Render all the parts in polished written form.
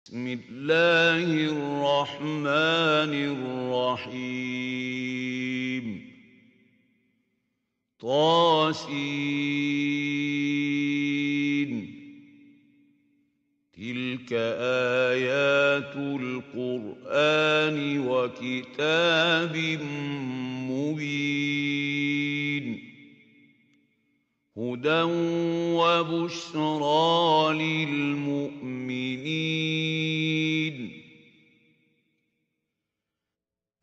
بسم الله الرحمن الرحيم طاسين تلك آيات القرآن وكتاب مبين هدى وبشرى للمؤمنين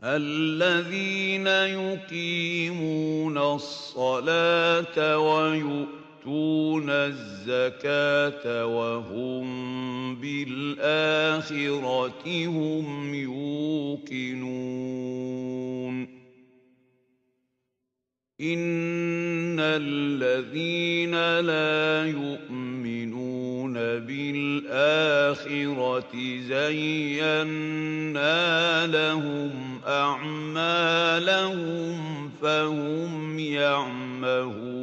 الذين يقيمون الصلاة ويؤتون الزكاة وهم بالآخرة هم يوقنون إن الذين لا يؤمنون بالآخرة زينا لهم أعمالهم فهم يعمهون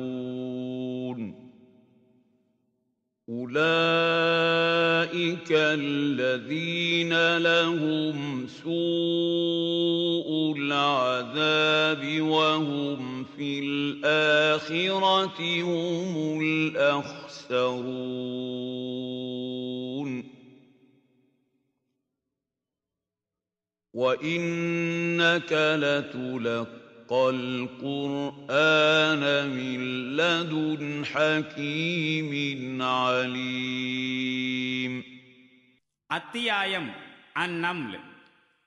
أولئك الذين لهم سوء العذاب وهم في الآخرة هم الأخسرون وإنك لتلقى القرآن من لدن حكيم عليم அத்தியாயம் அந்நம்ல்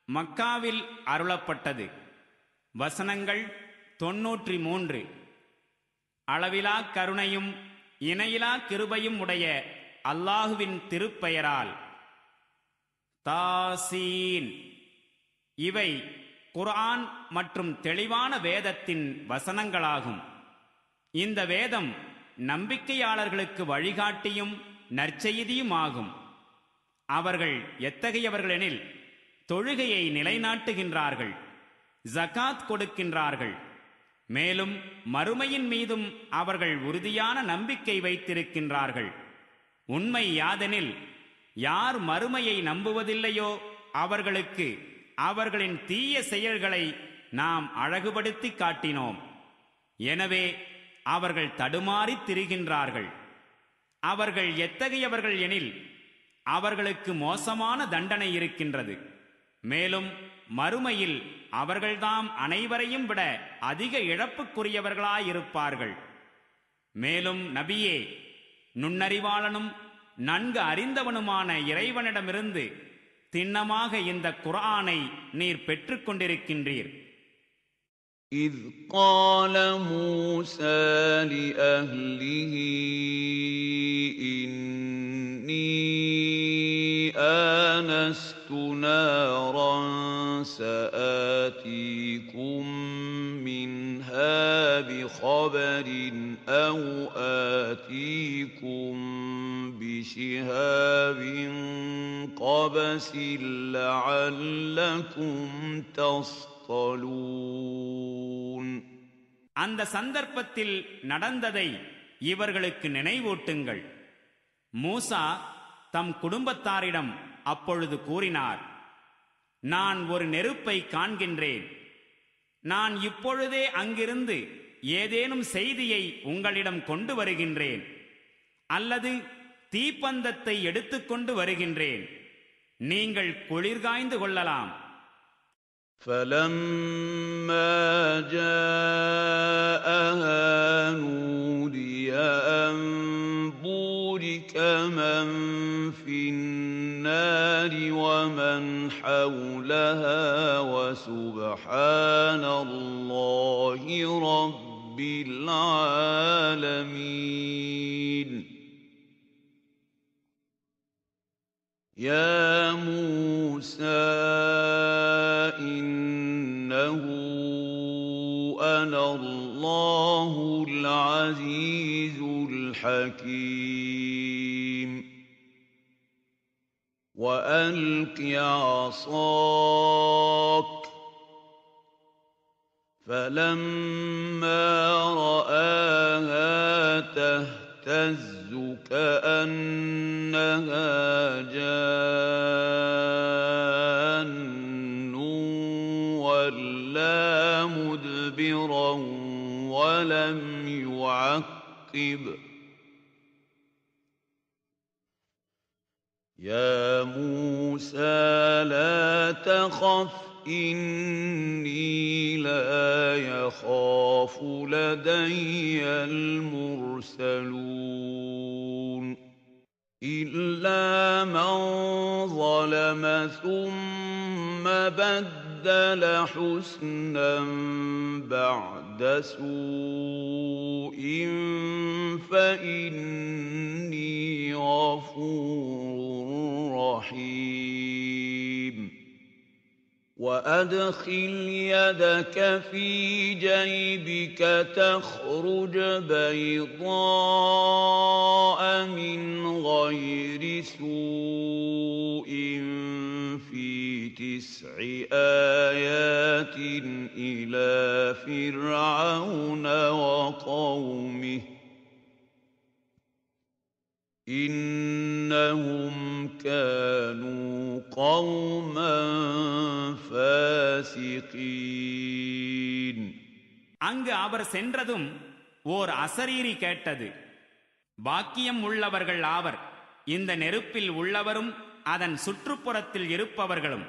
மக்காவில் அருளப்பட்டது. வசனங்கள் 93. அளவிலா கருணையும் இணையிலா கிருபையும் உடைய அல்லாஹுவின் திருப்பெயரால். தாசீன். இவை குர்ஆன் மற்றும் தெளிவான வேதத்தின் வசனங்களாகும். இந்த வேதம் நம்பிக்கையாளர்களுக்கு வழிகாட்டியும் நற்செய்தியுமாகும். அவர்கள் எத்தகையவர்களெனில் தொழுகையை நிலைநாட்டுகின்றார்கள், ஜகாத் கொடுக்கின்றார்கள், மேலும் மறுமையின் மீதும் அவர்கள் உறுதியான நம்பிக்கை வைத்திருக்கின்றார்கள். உண்மை யாதெனில் யார் மறுமையை நம்புவதில்லையோ அவர்களுக்கு அவர்களின் தீய செயல்களை நாம் அழகுபடுத்தி காட்டினோம். எனவே அவர்கள் தடுமாறித் திரிகின்றார்கள். அவர்கள் எத்தகையவர்கள் எனில் அவர்களுக்கு மோசமான தண்டனை இருக்கின்றது. மேலும் மறுமையில் அவர்கள்தாம் அனைவரையும் விட அதிக இழப்புக்குரியவர்களாயிருப்பார்கள். மேலும் நபியே, நுண்ணறிவாளனும் நன்கு அறிந்தவனுமான இறைவனிடமிருந்து திண்ணமாக இந்த குர்ஆனை நீர் பெற்றுக்கொண்டிருக்கின்றீர். إذ قال موسى لأهله إني آنست نارا سآتيكم منها بخبر أو آتيكم بشهاب قبس لعلكم تصطلون. அந்த சந்தர்ப்பத்தில் நடந்ததை இவர்களுக்கு நினைவூட்டுங்கள். மூசா தம் குடும்பத்தாரிடம் அப்பொழுது கூறினார், நான் ஒரு நெருப்பை காண்கின்றேன். நான் இப்பொழுதே அங்கிருந்து ஏதேனும் செய்தியை உங்களிடம் கொண்டு வருகின்றேன், அல்லது தீப்பந்தத்தை எடுத்துக்கொண்டு வருகின்றேன். நீங்கள் குளிர்காய்ந்து கொள்ளலாம். فَلَمَّا جَاءَهَا نُودِيَ أَن بُورِكَ مَن فِي النَّارِ وَمَنْ حَوْلَهَا وَسُبْحَانَ اللَّهِ رَبِّ الْعَالَمِينَ. يَا مُوسَى إِنَّهُ أَنَا اللَّهُ الْعَزِيزُ الْحَكِيمُ. وَأَلْقِ عَصَاكَ فَلَمَّا رَآهَا تَهْتَزُّ كَأَنَّهَا جَانٌّ وَلَّىٰ مُدْبِرًا وَلَمْ يُعَقِّبْ يَا مُوسَىٰ لَا تَخَفْ إِنِّي لَا يَخَافُ لَدَيَّ الْمُرْسَلُونَ إِلَّا مَن ظَلَمَ ثُمَّ بَدَّلَ حُسْنًا بَعْدَ سُوءٍ فَإِنِّي غَفُورٌ رَّحِيمٌ وَأَدْخِلْ يَدَكَ فِي جَيْبِكَ تَخْرُجْ بَيْضَاءَ مِنْ غَيْرِ سُوءٍ فِي 9 آيَاتٍ إِلَىٰ فِرْعَوْنَ وَقَوْمِهِ إِنَّهُمْ كَانُوا قَوْمًا فَاسِقِينَ அங்கு அவர் சென்றதும் ஓர் அசரீரி கேட்டது. பாக்கியம் உள்ளவர்கள் ஆவர், இந்த நெருப்பில் உள்ளவரும் அதன் சுற்றுப்புறத்தில் இருப்பவர்களும்.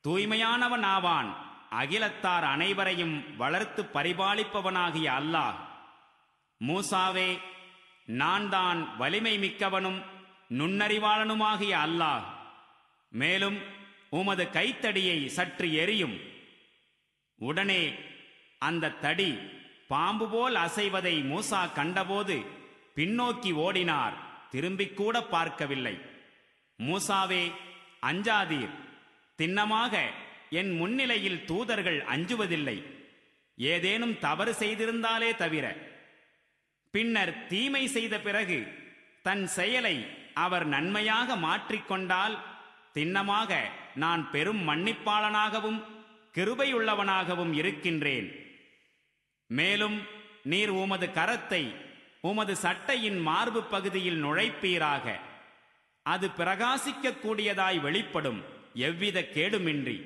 தூய்மையானவன் ஆவான், அகிலத்தார் அனைவரையும் வளர்த்து பரிபாலிப்பவனாகிய அல்லாஹ். மூசாவே, நான் தான் வலிமை மிக்கவனும் நுண்ணறிவாளனுமாகிய அல்லாஹ். மேலும் உமது கைத்தடியை சற்று எரியும். உடனே அந்த தடி பாம்பு போல் அசைவதை மூசா கண்டபோது பின்னோக்கி ஓடினார், திரும்பிக் கூட பார்க்கவில்லை. மூசாவே, அஞ்சாதீர், திண்ணமாக என் முன்னிலையில் தூதர்கள் அஞ்சுவதில்லை, ஏதேனும் தவறு செய்திருந்தாலே தவிர. பின்னர் தீமை செய்த பிறகு தன் செயலை அவர் நன்மையாக மாற்றிக்கொண்டால் திண்ணமாக நான் பெரும் மன்னிப்பாளனாகவும் கிருபையுள்ளவனாகவும் இருக்கின்றேன். மேலும் நீர் உமது கரத்தை உமது சட்டையின் மார்பு பகுதியில் நுழைப்பீராக, அது பிரகாசிக்க கூடியதாய் வெளிப்படும், எவ்வித கேடுமின்றி.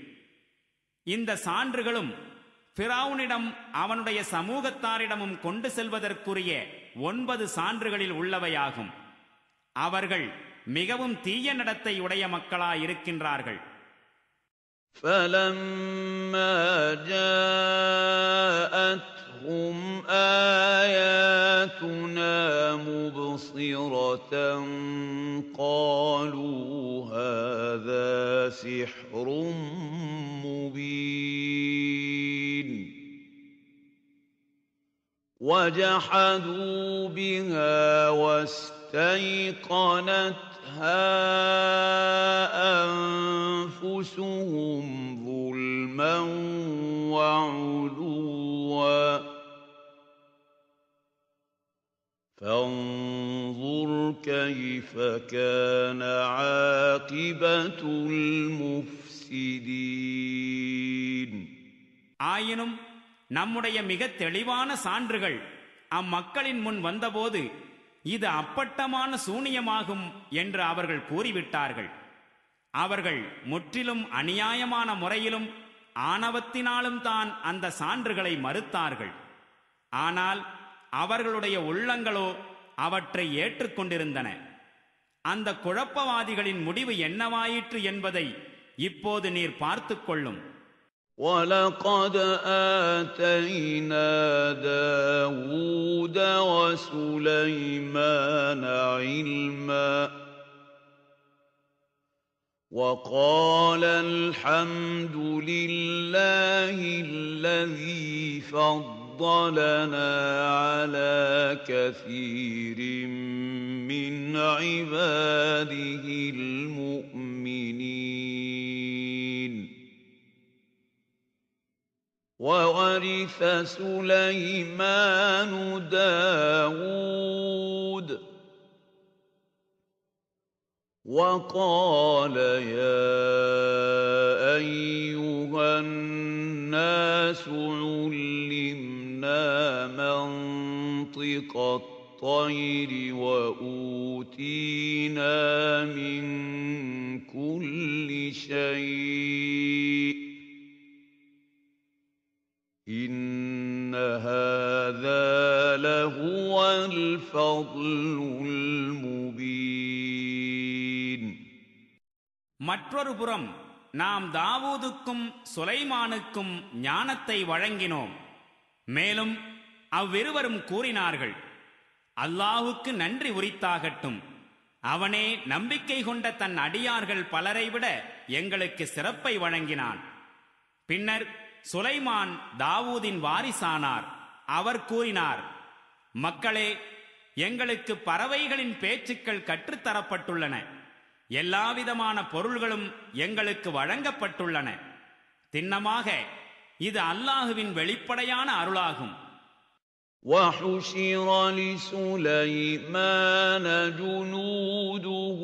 இந்த சான்றுகளும் ஃபிரௌனிடம் அவனுடைய சமூகத்தாரிடமும் கொண்டு செல்வதற்குரிய 9 சான்றுகளில் உள்ளவையாகும். அவர்கள் மிகவும் தீய நடத்தை உடைய மக்களாயிருக்கின்றார்கள். فَلَمَّا جَاءَتْهُمْ آيَاتُنَا مُبْصِرَةً قَالُوا هَٰذَا سِحْرٌ مُّبِينٌ وَجَحَدُوا بِهَا وَاسْتَيْقَنَتْهَا أَنفُسُهُمْ ظُلْمًا وَعُلُوًّا فَانظُرْ كَيْفَ كَانَ عَاقِبَةُ الْمُفْسِدِينَ ஆயினும் நம்முடைய மிக தெளிவான சான்றுகள் அம்மக்களின் முன் வந்தபோது இது அப்பட்டமான சூனியமாகும் என்று அவர்கள் கூறிவிட்டார்கள். அவர்கள் முற்றிலும் அநியாயமான முறையிலும் ஆணவத்தினாலும் தான் அந்த சான்றுகளை மறுத்தார்கள். ஆனால் அவர்களுடைய உள்ளங்களோ அவற்றை ஏற்றுக்கொண்டிருந்தன. அந்த குழப்பவாதிகளின் முடிவு என்னவாயிற்று என்பதை இப்போது நீர் பார்த்துக் கொள்ளும். وَلَقَدْ آتَيْنَا دَاوُودَ وَسُلَيْمَانَ عِلْمًا وَقَالَ الْحَمْدُ لِلَّهِ الَّذِي فَضَّلَنَا عَلَى كَثِيرٍ مِّنْ عِبَادِهِ الْمُؤْمِنِينَ وَوَرِثَ سُلَيْمَانُ دَاوُودَ وَقَالَ يَا أَيُّهَا النَّاسُ عُلِّمْنَا مَنطِقَ الطَّيْرِ وَأُوتِينَا مِن كُلِّ شَيْءٍ لهو الفضل المبين. மற்றொரு புறம் நாம் தாவூதுக்கும் சுலைமானுக்கும் ஞானத்தை வழங்கினோம். மேலும் அவ்விருவரும் கூறினார்கள், அல்லாஹுக்கு நன்றி உரித்தாகட்டும். அவனே நம்பிக்கை கொண்ட தன் அடியார்கள் பலரை விட எங்களுக்கு சிறப்பை வழங்கினான். பின்னர் சுலைமான் தாவூதின் வாரிசானார். அவர் கூறினார், மக்களே, எங்களுக்கு பறவைகளின் பேச்சுக்கள் கற்றுத்தரப்பட்டுள்ளன. எல்லாவிதமான பொருள்களும் எங்களுக்கு வழங்கப்பட்டுள்ளன. திண்ணமாக இது அல்லாஹுவின் வெளிப்படையான அருளாகும். وَحُشِرَ لِسُلَيْمَانَ جُنُودُهُ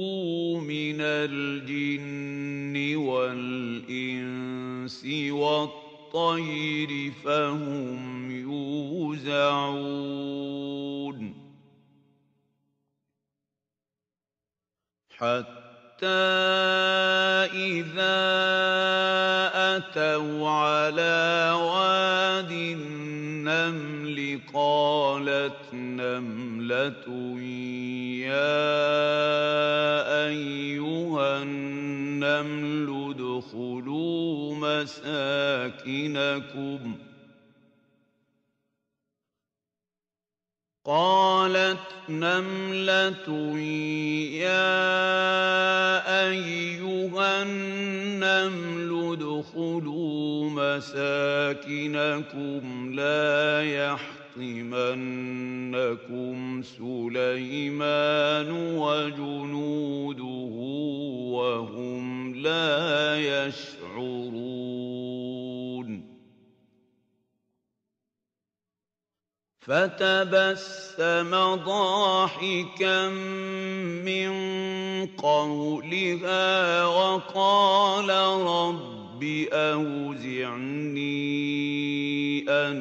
مِنَ الْجِنِّ وَالْإِنسِ وَالطَّيْرِ فَهُمْ يُوزَعُونَ حَتَّى إِذَا أَتَوْا عَلَى وَادِ النَّمْلِ قَالَتْ نَمْلَةٌ يَا أَيُّهَا النَّمْلُ ادْخُلُوا مَسَاكِنَكُمْ قالت نملة يا أيها النمل ادخلوا مساكنكم لا يحطمنكم سليمان وجنوده وهم لا يشعرون فتبسم ضاحكا من قولها وقال رب أوزعني أن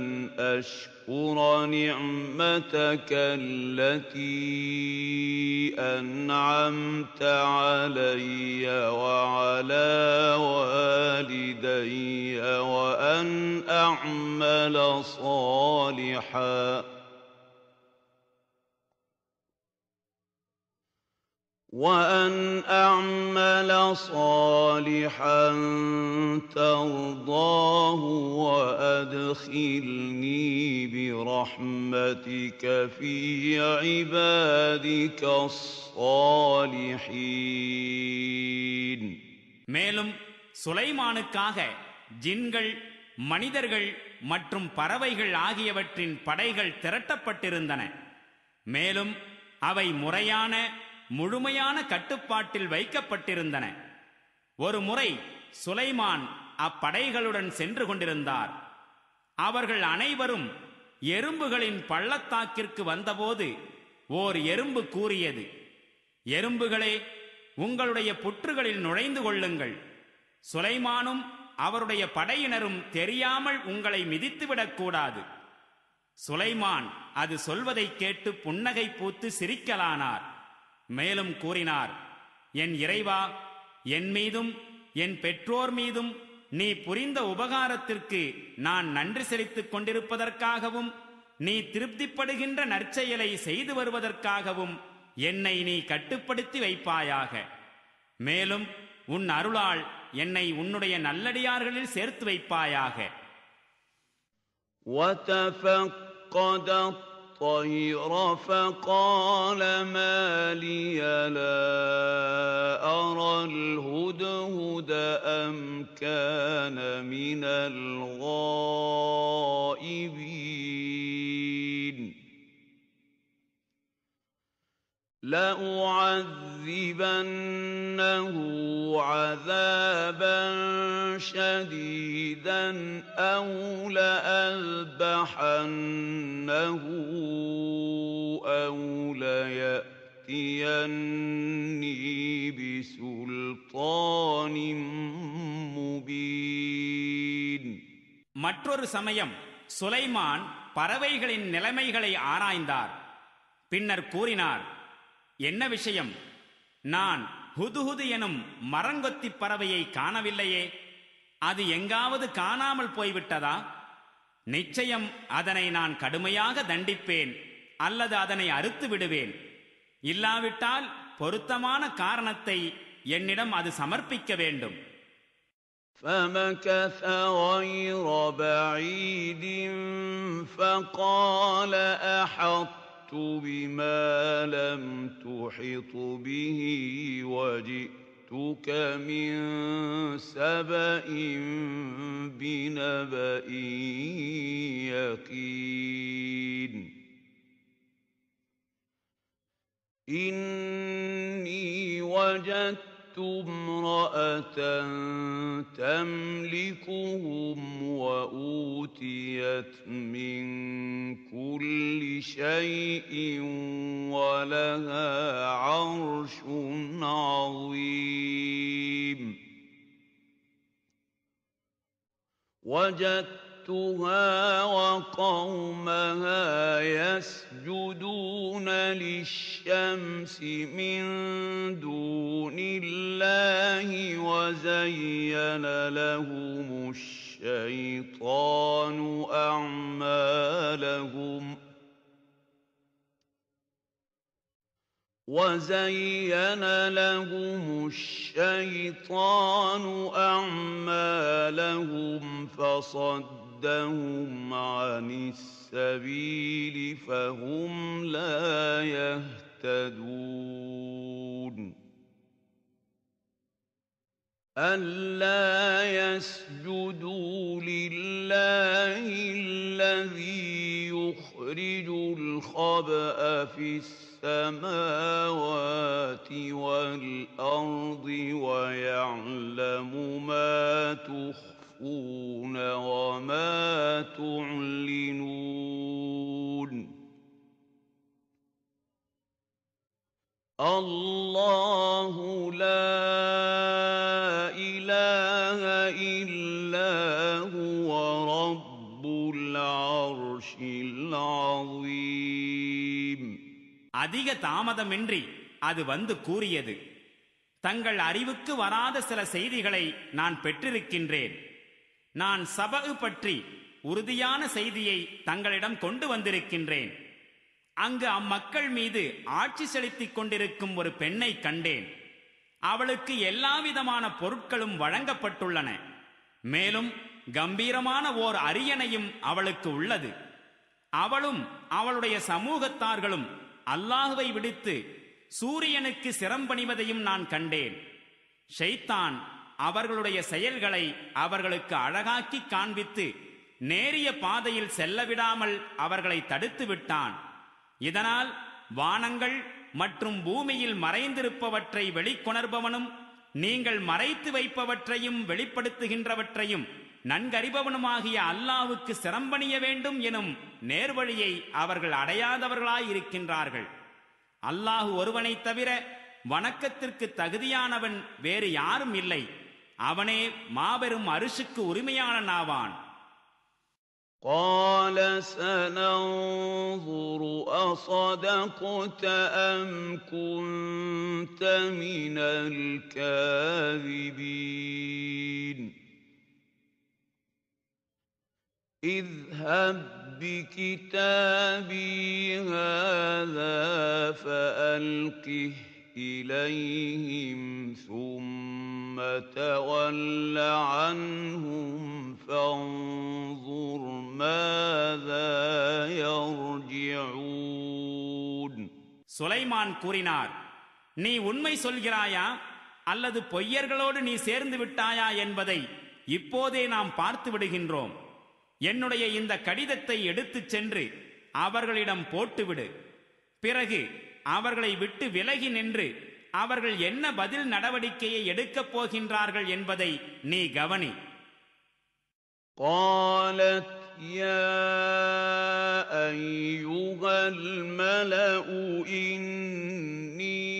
أشكر نعمتك التي أنعمت علي وعلى والدي وأن أعمل صالحا ترضاه وأدخلني برحمتك في عبادك الصالحين. மேலும் சுலைமானுக்காக ஜின்கள், மனிதர்கள் மற்றும் பறவைகள் ஆகியவற்றின் படைகள் திரட்டப்பட்டிருந்தன. மேலும் அவை முறையான முழுமையான கட்டுப்பாட்டில் வைக்கப்பட்டிருந்தன. ஒரு முறை சுலைமான் அப்படைகளுடன் சென்று கொண்டிருந்தார். அவர்கள் அனைவரும் எறும்புகளின் பள்ளத்தாக்கிற்கு வந்தபோது ஓர் எறும்பு கூறியது, எறும்புகளே, உங்களுடைய புற்றுகளில் நுழைந்து கொள்ளுங்கள். சுலைமானும் அவருடைய படையினரும் தெரியாமல் உங்களை மிதித்துவிடக்கூடாது. சுலைமான் அது சொல்வதை கேட்டு புன்னகை பூத்து சிரிக்கலானார். மேலும் கூறினார், என் இறைவா, என் மீதும் என் பெற்றோர் மீதும் நீ புரிந்த உபகாரத்திற்கு நான் நன்றி செலுத்திக் கொண்டிருப்பதற்காகவும் நீ திருப்திப்படுகின்ற நற்செயலை செய்து வருவதற்காகவும் என்னை நீ கட்டுப்படுத்தி வைப்பாயாக. மேலும் உன் அருளால் என்னை உன்னுடைய நல்லடியார்களில் சேர்த்து வைப்பாயாக. وَتَفَقَّدَ الطَّيْرَ فَقَالَ مَا لِيَ لَا أَرَى الْهُدْهُدَ أَمْ كَانَ مِنَ الْغَائِبِينَ لَأُعَذِّبَنَّهُ عَذَابًا شَدِيدًا أَوْ لَأَذْبَحَنَّهُ أَوْ لَيَأْتِيَنِّي بِسُلْطَانٍ مُبِينٍ. மற்றொரு சமயம் சுலைமான் பறவைகளின் நிலைமைகளை ஆராய்ந்தார். பின்னர் கூறினார், என்ன விஷயம்? நான் ஹுதுஹுது எனும் மரங்கொத்தி பறவையை காணவில்லையே. அது எங்காவது காணாமல் போய்விட்டதா? நிச்சயம் அதனை நான் கடுமையாக தண்டிப்பேன் அல்லது அதனை அறுத்து விடுவேன். இல்லாவிட்டால் பொருத்தமான காரணத்தை என்னிடம் அது சமர்ப்பிக்க வேண்டும். فمكث غير بعيد فقال أحطت بما لم تحط به وجئتك من سبأ بنبأ يقين إني وجدت امرأة تملكهم وأوتيت من كل شيء ولها عرش عظيم وجدتها وقومها يسجدون للشمس من دون الله وزين لهم الشيطان أعمالهم فصدهم عن السبيل فهم لا يهتدون ألا يسجدوا لله الذي يخرج الخبأ في السماوات والأرض ويعلم ما تخفون وما تعلنون الله لا إله إلا هو رب العرش العظيم. அதிக தாமதமின்றி அது வந்து கூறியது, தங்கள் அறிவுக்கு வராத சில செய்திகளை நான் பெற்றிருக்கின்றேன். நான் சபஅ பற்றி உறுதியான செய்தியை தங்களிடம் கொண்டு வந்திருக்கின்றேன். அங்கு அம்மக்கள் மீது ஆட்சி செலுத்திக் கொண்டிருக்கும் ஒரு பெண்ணை கண்டேன். அவளுக்கு எல்லாவிதமான பொருட்களும் வழங்கப்பட்டுள்ளன. மேலும் கம்பீரமான ஓர் அரியணையும் அவளுக்கு உள்ளது. அவளும் அவளுடைய சமூகத்தார்களும் அல்லாஹுவை விடுத்து சூரியனுக்கு சிரம்பணிவதையும் நான் கண்டேன். ஷைத்தான் அவர்களுடைய செயல்களை அவர்களுக்கு அழகாக்கி காண்பித்து நேரிய பாதையில் செல்லவிடாமல் அவர்களை தடுத்து விட்டான். இதனால் வானங்கள் மற்றும் பூமியில் மறைந்திருப்பவற்றை வெளிக்கொணர்பவனும் நீங்கள் மறைத்து வைப்பவற்றையும் வெளிப்படுத்துகின்றவற்றையும் நன்கறிபவனுமாகிய அல்லாஹ்வுக்கு சிரம்பணிய வேண்டும் எனும் நேர்வழியை அவர்கள் அடையாதவர்களாயிருக்கின்றார்கள். அல்லாஹ் ஒருவனைத் தவிர வணக்கத்திற்கு தகுதியானவன் வேறு யாரும் இல்லை. அவனே மாபெரும் அரிசுக்கு உரிமையாளனாவான். قال سننظر أصدقت أم كنت من الكاذبين اذهب بكتابي هذا فألقه إليهم ثم تول عنهم فانظر ماذا يرجعون. சுலைமான் கூறினார், நீ உண்மை சொல்கிறாயா அல்லது பொய்யர்களோடு நீ சேர்ந்து விட்டாயா என்பதை இப்போதே நாம் பார்த்து விடுகின்றோம். என்னுடைய இந்த கடிதத்தை எடுத்துச் சென்று அவர்களிடம் போட்டுவிடு. பிறகு அவர்களை விட்டு விலகி நின்று அவர்கள் என்ன பதில் நடவடிக்கையை எடுக்கப் போகின்றார்கள் என்பதை நீ கவனி. قالت يا أيها الملأ إني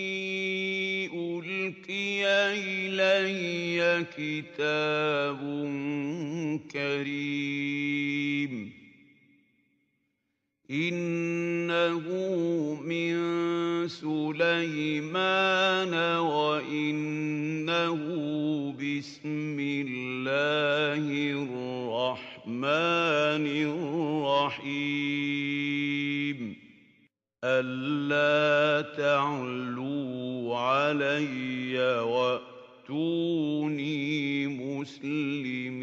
ألقي إلي كتاب كريم إنه من سليمان وإنه بسم الله الرحمن الرحيم الرحيم ألا تعلوا علي وأتوني مسلمين.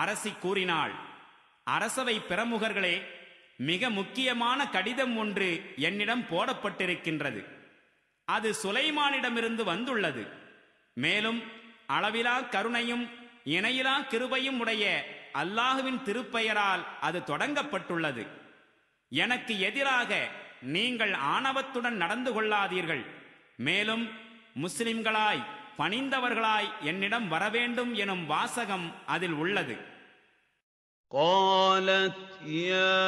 அரசி கூறினாள், அரசவை பிரமுகர்களே, மிக முக்கியமான கடிதம் ஒன்று என்னிடம் போடப்பட்டிருக்கின்றது. அது சுலைமானிடமிருந்து வந்துள்ளது. மேலும் அளவிலா கருணையும் இணையிலா கிருபையும் உடைய அல்லாஹுவின் திருப்பெயரால் அது தொடங்கப்பட்டுள்ளது. எனக்கு எதிராக நீங்கள் ஆணவத்துடன் நடந்து கொள்ளாதீர்கள். மேலும் முஸ்லிம்களாய் பணிந்தவர்களாய் என்னிடம் வரவேண்டும் எனும் வாசகம் அதில் உள்ளது. قالت يا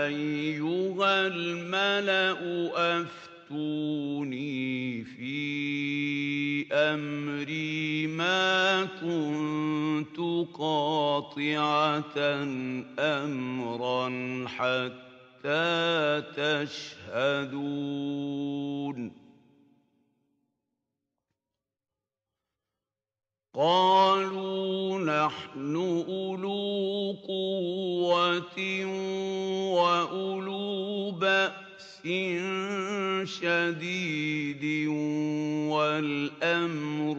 أيها الملأ أفتوني في أمري ما كنت قاطعة أمرا حتى تشهدون. قالوا نحن أولو قوة وأولو بأس شديد والأمر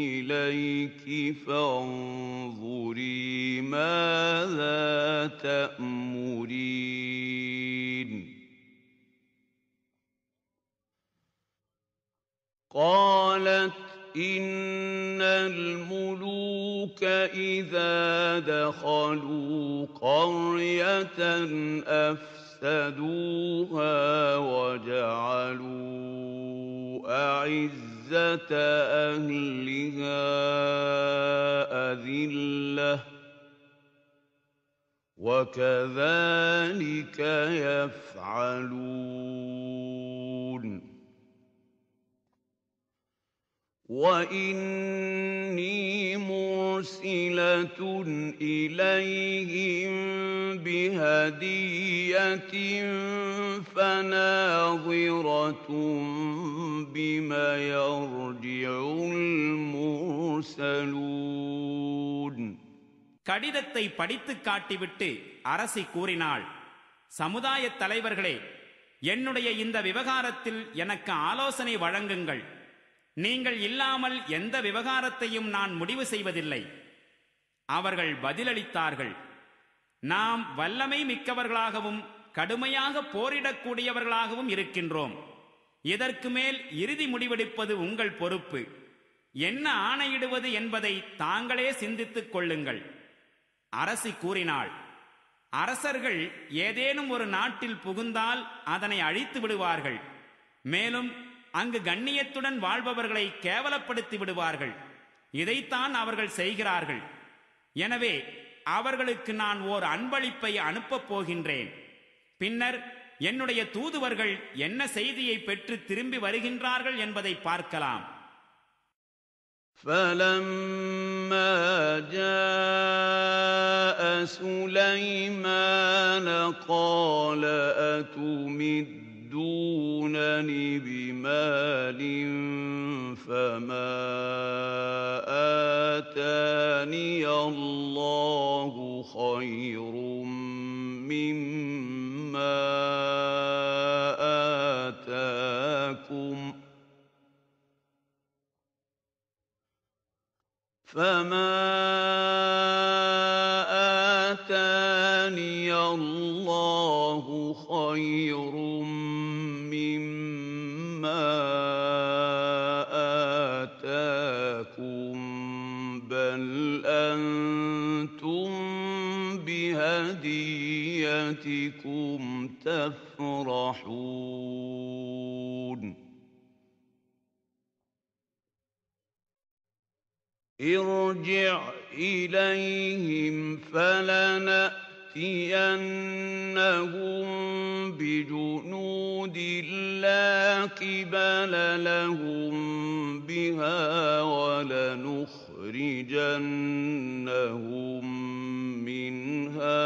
إليك فانظري ماذا تأمرين. قالت إن الملوك إذا دخلوا قرية أفسدوها وجعلوا أعزة أهلها أذلة وكذلك يفعلون. وإني مرسلة إليهم بهدية فناظرة بما يرجع المرسلون. கடிதத்தை படித்து காட்டிவிட்டு அரசி கூறினாள், சமுதாய தலைவர்களே, என்னுடைய இந்த விவகாரத்தில் எனக்கு ஆலோசனை வழங்குங்கள். நீங்கள் இல்லாமல் எந்த விவகாரத்தையும் நான் முடிவு செய்வதில்லை. அவர்கள் பதிலளித்தார்கள், நாம் வல்லமை மிக்கவர்களாகவும் கடுமையாக போரிடக்கூடியவர்களாகவும் இருக்கின்றோம். இதற்கு மேல் இறுதி முடிவெடுப்பது உங்கள் பொறுப்பு. என்ன ஆணையிடுவது என்பதை தாங்களே சிந்தித்துக் கொள்ளுங்கள். அரசி கூறினாள், அரசர்கள் ஏதேனும் ஒரு நாட்டில் புகுந்தால் அதனை அழித்து விடுவார்கள். மேலும் அங்கு கண்ணியத்துடன் வாழ்பவர்களை கேவலப்படுத்தி விடுவார்கள். இதைத்தான் அவர்கள் செய்கிறார்கள். எனவே அவர்களுக்கு நான் ஓர் அன்பளிப்பை அனுப்பப் போகின்றேன். பின்னர் என்னுடைய தூதுவர்கள் என்ன செய்தியை பெற்று திரும்பி வருகின்றார்கள் என்பதை பார்க்கலாம். فَلَمَّا جَاءَ سُلَيْمَانَ قَالَ أَتُمِدُّونَنِ بِمَالٍ فَمَا آتَانِيَ اللَّهُ خَيْرٌ مِّمَّا آتَاكُمْ فَمَا آتَانِيَ اللَّهُ خَيْرٌ مِّمَّا آتَاكُمْ بَلْ أَنتُمْ بِهَدِيَّتِكُمْ تَفْرَحُونَ. ارجع إليهم فلنأتينهم بجنود لا قبل لهم بها ولنخرجنهم منها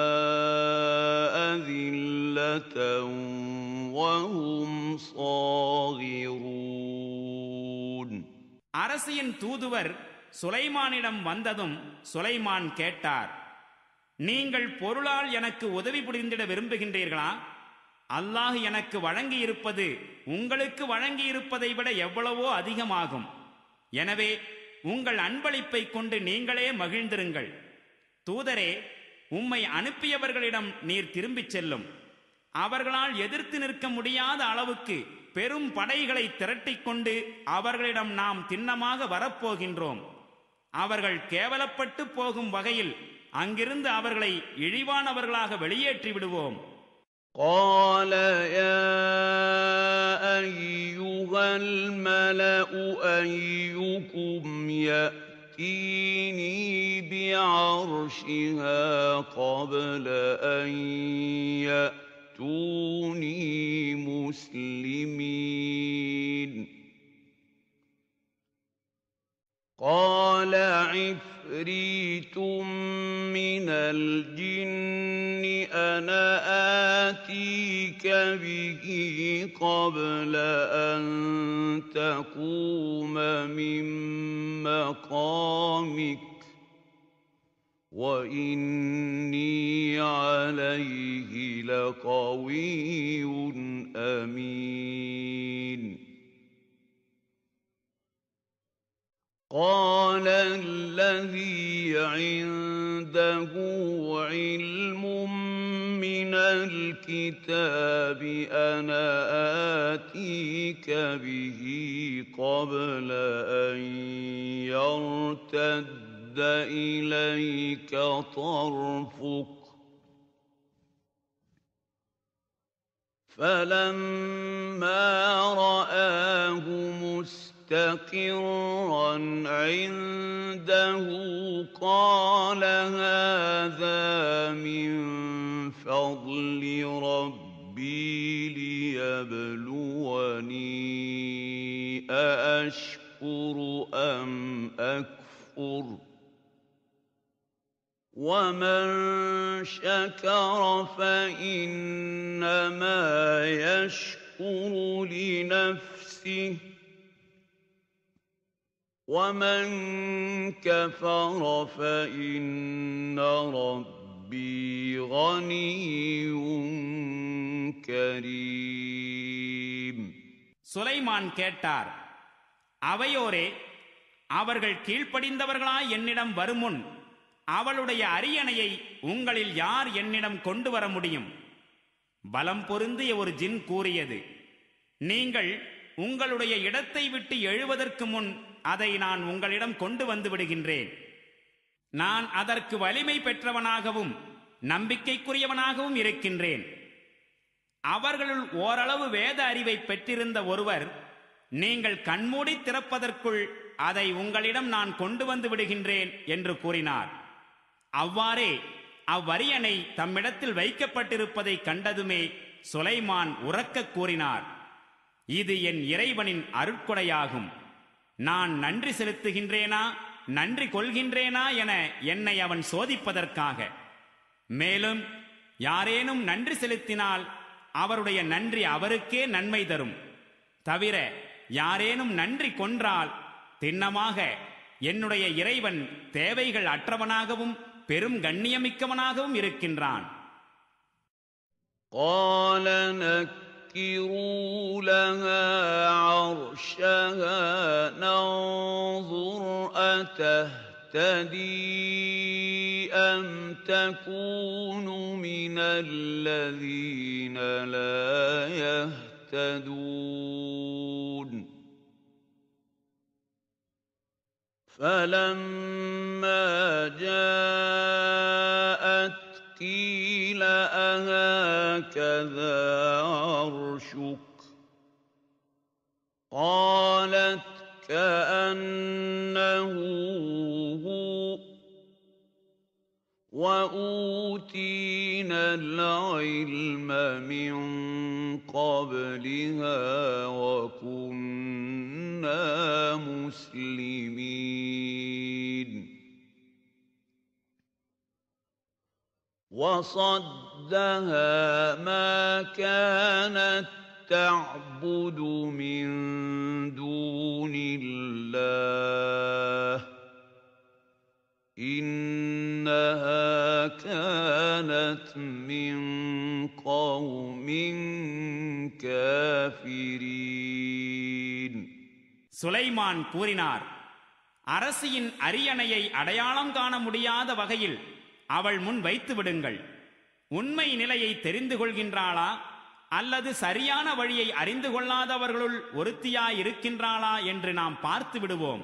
أذلة وهم صاغرون. அரசியின் தூதுவர் சுலைமானிடம் வந்ததும் சுலைமான் கேட்டார், நீங்கள் பொருளால் எனக்கு உதவி புரிந்திட விரும்புகின்றீர்களா? அல்லாஹ் எனக்கு வழங்கியிருப்பது உங்களுக்கு வழங்கியிருப்பதை விட எவ்வளவோ அதிகமாகும். எனவே உங்கள் அன்பளிப்பை கொண்டு நீங்களே மகிழ்ந்திருங்கள். தூதரே, உம்மை அனுப்பியவர்களிடம் நீர் திரும்பிச் செல்லும். அவர்களால் எதிர்த்து நிற்க முடியாத அளவுக்கு பெரும் படைகளை திரட்டிக்கொண்டு அவர்களிடம் நாம் திண்ணமாக வரப்போகின்றோம். அவர்கள் கேவலப்பட்டு போகும் வகையில் அங்கிருந்து அவர்களை இழிவானவர்களாக வெளியேற்றி விடுவோம். قال يا أيها الملأ أيكم يأتيني بعرشها قبل أن يأتوني مسلمين قال عفريت من الجن أنا آتيك به قبل أن تقوم من مقامك وإني عليه لقوي أمين. قال الذي عنده علم من الكتاب أنا آتيك به قبل أن يرتد إليك طرفك فلما رآه مستقرا عنده قال هذا من فضل ربي ليبلوني أأشكر أم أكفر ومن شكر فإنما يشكر لنفسه ومن كفر فإن ربي غني كريم. சுலைமான் கேட்டார், அவையோரே, அவர்கள் கீழ்ப்படிந்தவர்களாய் என்னிடம் வருமுன் அவளுடைய அரியணையை உங்களில் யார் என்னிடம் கொண்டு வர முடியும்? பலம் பொருந்திய ஒரு ஜின் கூறியது, நீங்கள் உங்களுடைய இடத்தை விட்டு எழுவதற்கு முன் அதை நான் உங்களிடம் கொண்டு வந்து விடுகின்றேன். நான் அதற்கு வலிமை பெற்றவனாகவும் நம்பிக்கைக்குரியவனாகவும் இருக்கின்றேன். அவர்களுள் ஓரளவு வேத அறிவை பெற்றிருந்த ஒருவர், நீங்கள் கண்மூடி திறப்பதற்குள் அதை உங்களிடம் நான் கொண்டு வந்து விடுகின்றேன் என்று கூறினார். அவ்வாறே அவ்வரியணை தம்மிடத்தில் வைக்கப்பட்டிருப்பதை கண்டதுமே சுலைமான் உரக்க கூறினார், இது என் இறைவனின் அருட்கொடையாகும். நான் நன்றி செலுத்துகின்றேனா நன்றி கொள்கின்றேனா என என்னை அவன் சோதிப்பதற்காக. மேலும் யாரேனும் நன்றி செலுத்தினால் அவருடைய நன்றி அவருக்கே நன்மை தரும். தவிர யாரேனும் நன்றி கொன்றால் திண்ணமாக என்னுடைய இறைவன் தேவைகள் அற்றவனாகவும் பெரும் கண்ணியமிக்கவனாகவும் இருக்கின்றான். قال نكروا لها عرشها ننظر أتهتدي أم تكون من الذين لا يهتدون. فلما جاءت قيل أهكذا عرشك قالت كأنه هو وأوتينا العلم من قبلها وكنا مسلمين. وصدها ما كانت تعبد من دون الله إنها كانت من قوم كافرين. சுலைமான் கூறினார், அரசியின் அரியணையை அடையாளம் காண முடியாத வகையில் அவள் முன் வைத்து விடுங்கள். உண்மை நிலையை தெரிந்து கொள்கின்றாளா அல்லது சரியான வழியை அறிந்து கொள்ளாதவர்களுள் ஒருத்தியாயிருக்கின்றாளா என்று நாம் பார்த்து விடுவோம்.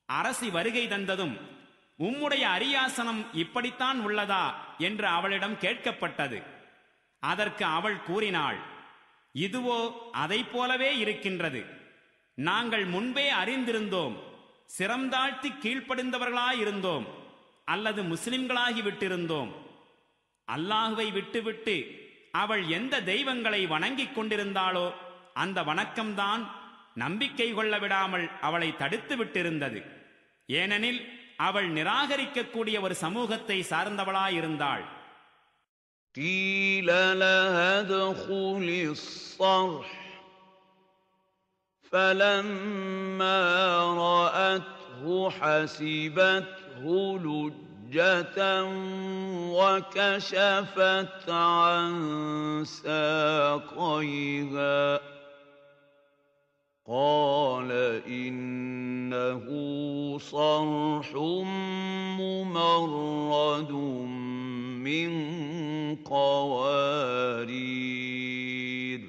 அரசி வருகை தந்ததும், உம்முடைய அரியாசனம் இப்படித்தான் உள்ளதா என்று அவளிடம் கேட்கப்பட்டது. அதற்கு அவள் கூறினாள், இதுவோ அதை போலவே இருக்கின்றது. நாங்கள் முன்பே அறிந்திருந்தோம், சிரம்தாழ்த்தி கீழ்ப்படிந்தவர்களாயிருந்தோம் அல்லது முஸ்லிம்களாகி விட்டிருந்தோம். அல்லாஹுவை விட்டுவிட்டு அவள் எந்த தெய்வங்களை வணங்கிக் கொண்டிருந்தாளோ அந்த வணக்கம்தான் நம்பிக்கை கொள்ள விடாமல் அவளை தடுத்து விட்டிருந்தது. ஏனெனில் அவள் நிராகரிக்கக்கூடிய ஒரு சமூகத்தை சார்ந்தவளாயிருந்தாள். قيل لها ادخل الصرح فلما رأته حسبته لجة وكشفت عن ساقيها قال إنه صرح ممرد من قوارير.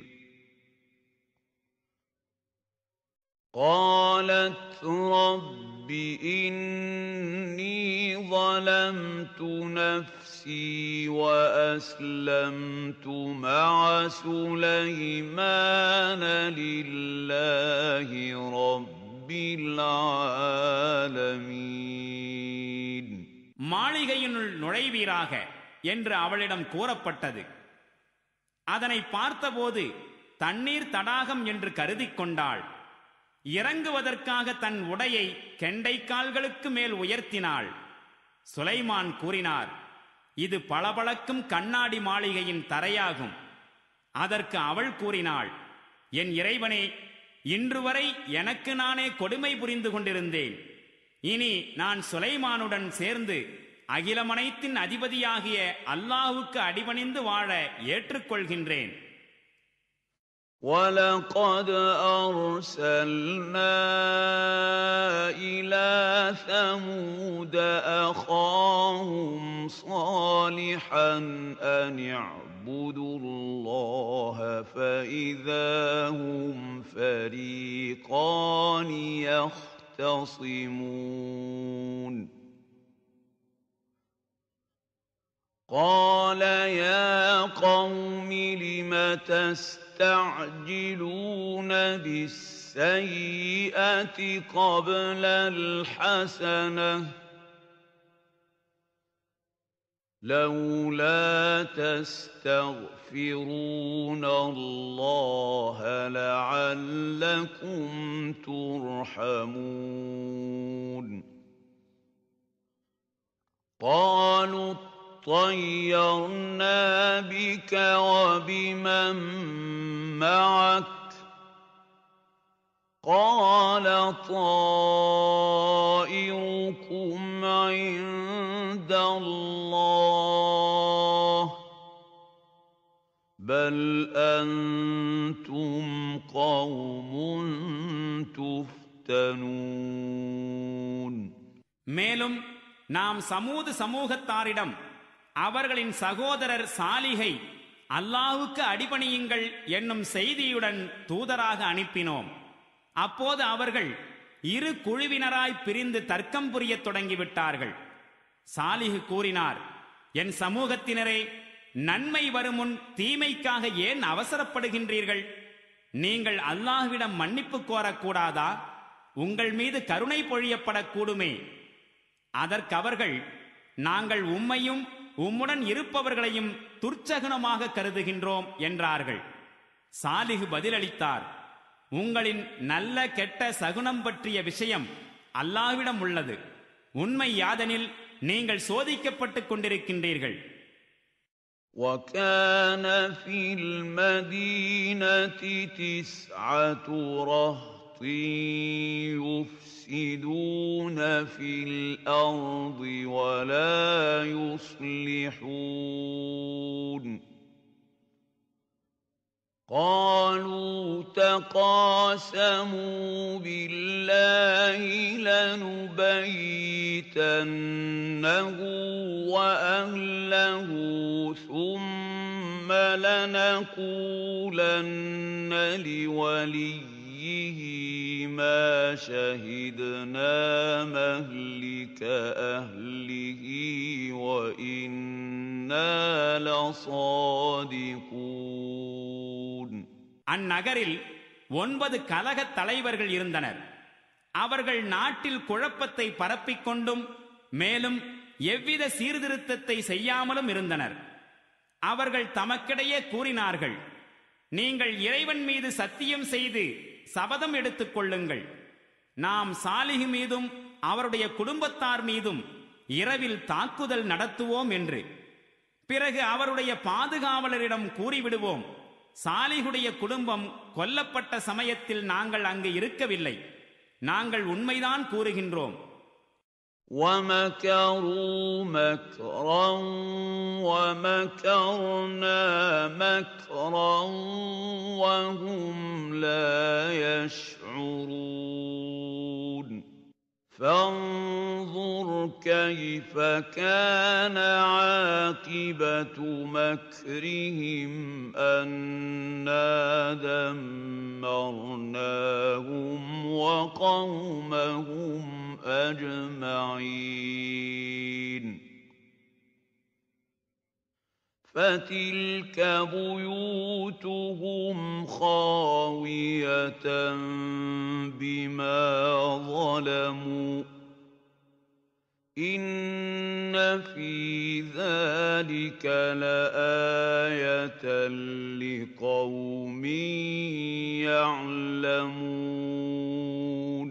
قالت رب إني ظلمت نفسي وأسلمت مع سليمان لله رب العالمين. மாளிகையினுள் நுழைவீராக என்று அவளிடம் கூறப்பட்டது. அதனை பார்த்தபோது தண்ணீர் தடாகம் என்று கருதி கொண்டாள். இறங்குவதற்காக தன் உடையை கெண்டைக்கால்களுக்கு மேல் உயர்த்தினாள். சுலைமான் கூறினார், இது பளபளக்கும் கண்ணாடி மாளிகையின் தரையாகும். அதற்கு அவள் கூறினாள், என் இறைவனே, இன்று வரை எனக்கு நானே கொடுமை புரிந்து கொண்டிருந்தேன். இனி நான் சுலைமானுடன் சேர்ந்து அகிலமனைத்தின் அதிபதியாகிய அல்லாஹுக்கு அடிபணிந்து வாழ ஏற்றுக்கொள்கின்றேன். وَلَقَدْ أَرْسَلْنَا إِلَى ثَمُودَ أَخَاهُمْ صَالِحًا أَنِ اعْبُدُوا اللَّهَ فَإِذَا هُمْ فَرِيقَانِ يَخْتَصِمُونَ. قَالَ يَا قَوْمِ لِمَ تستعجلون بالسيئة قبل الحسنة لولا تستغفرون الله لعلكم ترحمون. قالوا طيرنا بك وبمن معك قال طائركم عند الله بل أنتم قوم تفتنون. மேலும் நாம் சமூது சமூகத்தாரிடம் அவர்களின் சகோதரர் சாலிகை அல்லாஹுக்கு அடிபணியுங்கள் என்னும் செய்தியுடன் தூதராக அனுப்பினோம். அப்போது அவர்கள் இரு குழுவினராய் பிரிந்து தர்க்கம் புரியத் தொடங்கிவிட்டார்கள். சாலிஹ் கூறினார், என் சமூகத்தினரே, நன்மை வருமுன் தீமைக்காக ஏன் அவசரப்படுகின்றீர்கள்? நீங்கள் அல்லாஹ்விடம் மன்னிப்பு கோரக்கூடாதா? உங்கள் மீது கருணை பொழியப்படக்கூடுமே. அதற்கவர்கள், நாங்கள் உம்மையும் உம்முடன் இருப்பவர்களையும் துர்ச்சகனமாக கருதுகின்றோம் என்றார்கள். சாலிஹ் பதிலளித்தார், உங்களின் நல்ல கெட்ட சகுனம் பற்றிய விஷயம் அல்லாஹ்விடம் உள்ளது. உண்மை யாதெனில் நீங்கள் சோதிக்கப்பட்டுக் கொண்டிருக்கின்றீர்கள். وَكَانَ فِي الْمَدِينَةِ 9 رَهْطٍ يُفْسِدُونَ في الأرض ولا يصلحون قالوا تقاسموا بالله لنبيتنه وأهله ثم لنقولن لوليه ما شهدنا مهلك أهله وإنا لصادقون. அந்நகரில் 9 கலகத் தலைவர்கள் இருந்தனர். அவர்கள் நாட்டில் குழப்பத்தை பரப்பிக் கொண்டும் மேலும் எவ்வித சீர்திருத்தத்தை செய்யாமலும் இருந்தனர். அவர்கள் தமக்கிடையே கூறினார்கள், நீங்கள் இறைவன் மீது சத்தியம் செய்து சபதம் எடுத்துக் கொள்ளுங்கள். நாம் சாலிஹ் மீதும் அவருடைய குடும்பத்தார் மீதும் இரவில் தாக்குதல் நடத்துவோம் என்று. பிறகு அவருடைய பாதுகாவலரிடம் கூறிவிடுவோம், சாலிஹுடைய குடும்பம் கொல்லப்பட்ட சமயத்தில் நாங்கள் அங்கு இருக்கவில்லை, நாங்கள் உண்மைதான் கூறுகின்றோம். وَمَكَرُوا مَكْرًا وَمَكَرْنَا مَكْرًا وَهُمْ لَا يَشْعُرُونَ فَانظُرْ كَيْفَ كَانَ عَاقِبَةُ مَكْرِهِمْ أَنَّا دَمَّرْنَاهُمْ وَقَوْمَهُمْ أَجْمَعِينَ فَتِلْكَ بُيُوتُهُمْ خَاوِيَةً بِمَا ظَلَمُوا إِنَّ فِي ذَلِكَ لَآيَةً لِقَوْمٍ يَعْلَمُونَ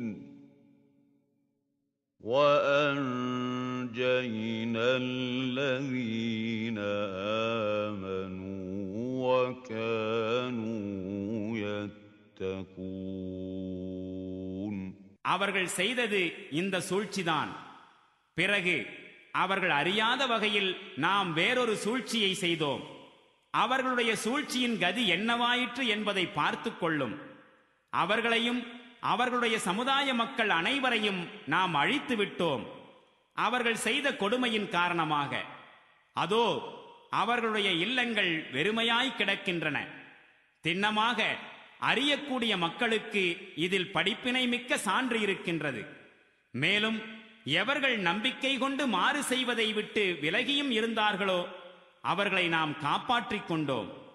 وَأَنجَيْنَا الَّذِينَ آمَنُوا وَكَانُوا يَتَّقُونَ. அவர்கள் செய்தது இந்த சூழ்ச்சிதான். பிறகு அவர்கள் அறியாத வகையில் நாம் வேறொரு சூழ்ச்சியை செய்தோம். அவர்களுடைய சூழ்ச்சியின் கதி என்னவாயிற்று என்பதை பார்த்துக் கொள்ளும். அவர்களையும் அவர்களுடைய சமுதாய மக்கள் அனைவரையும் நாம் அழித்து விட்டோம் அவர்கள் செய்த கொடுமையின் காரணமாக. அதோ அவர்களுடைய இல்லங்கள் வெறுமையாய் கிடக்கின்றன. திண்ணமாக அறியக்கூடிய மக்களுக்கு இதில் படிப்பினை மிக்க சான்று இருக்கின்றது. மேலும் எவர்கள் நம்பிக்கை கொண்டு மாறு செய்வதை விட்டு விலகியும் இருந்தார்களோ அவர்களை நாம் காப்பாற்றிக் கொண்டோம்.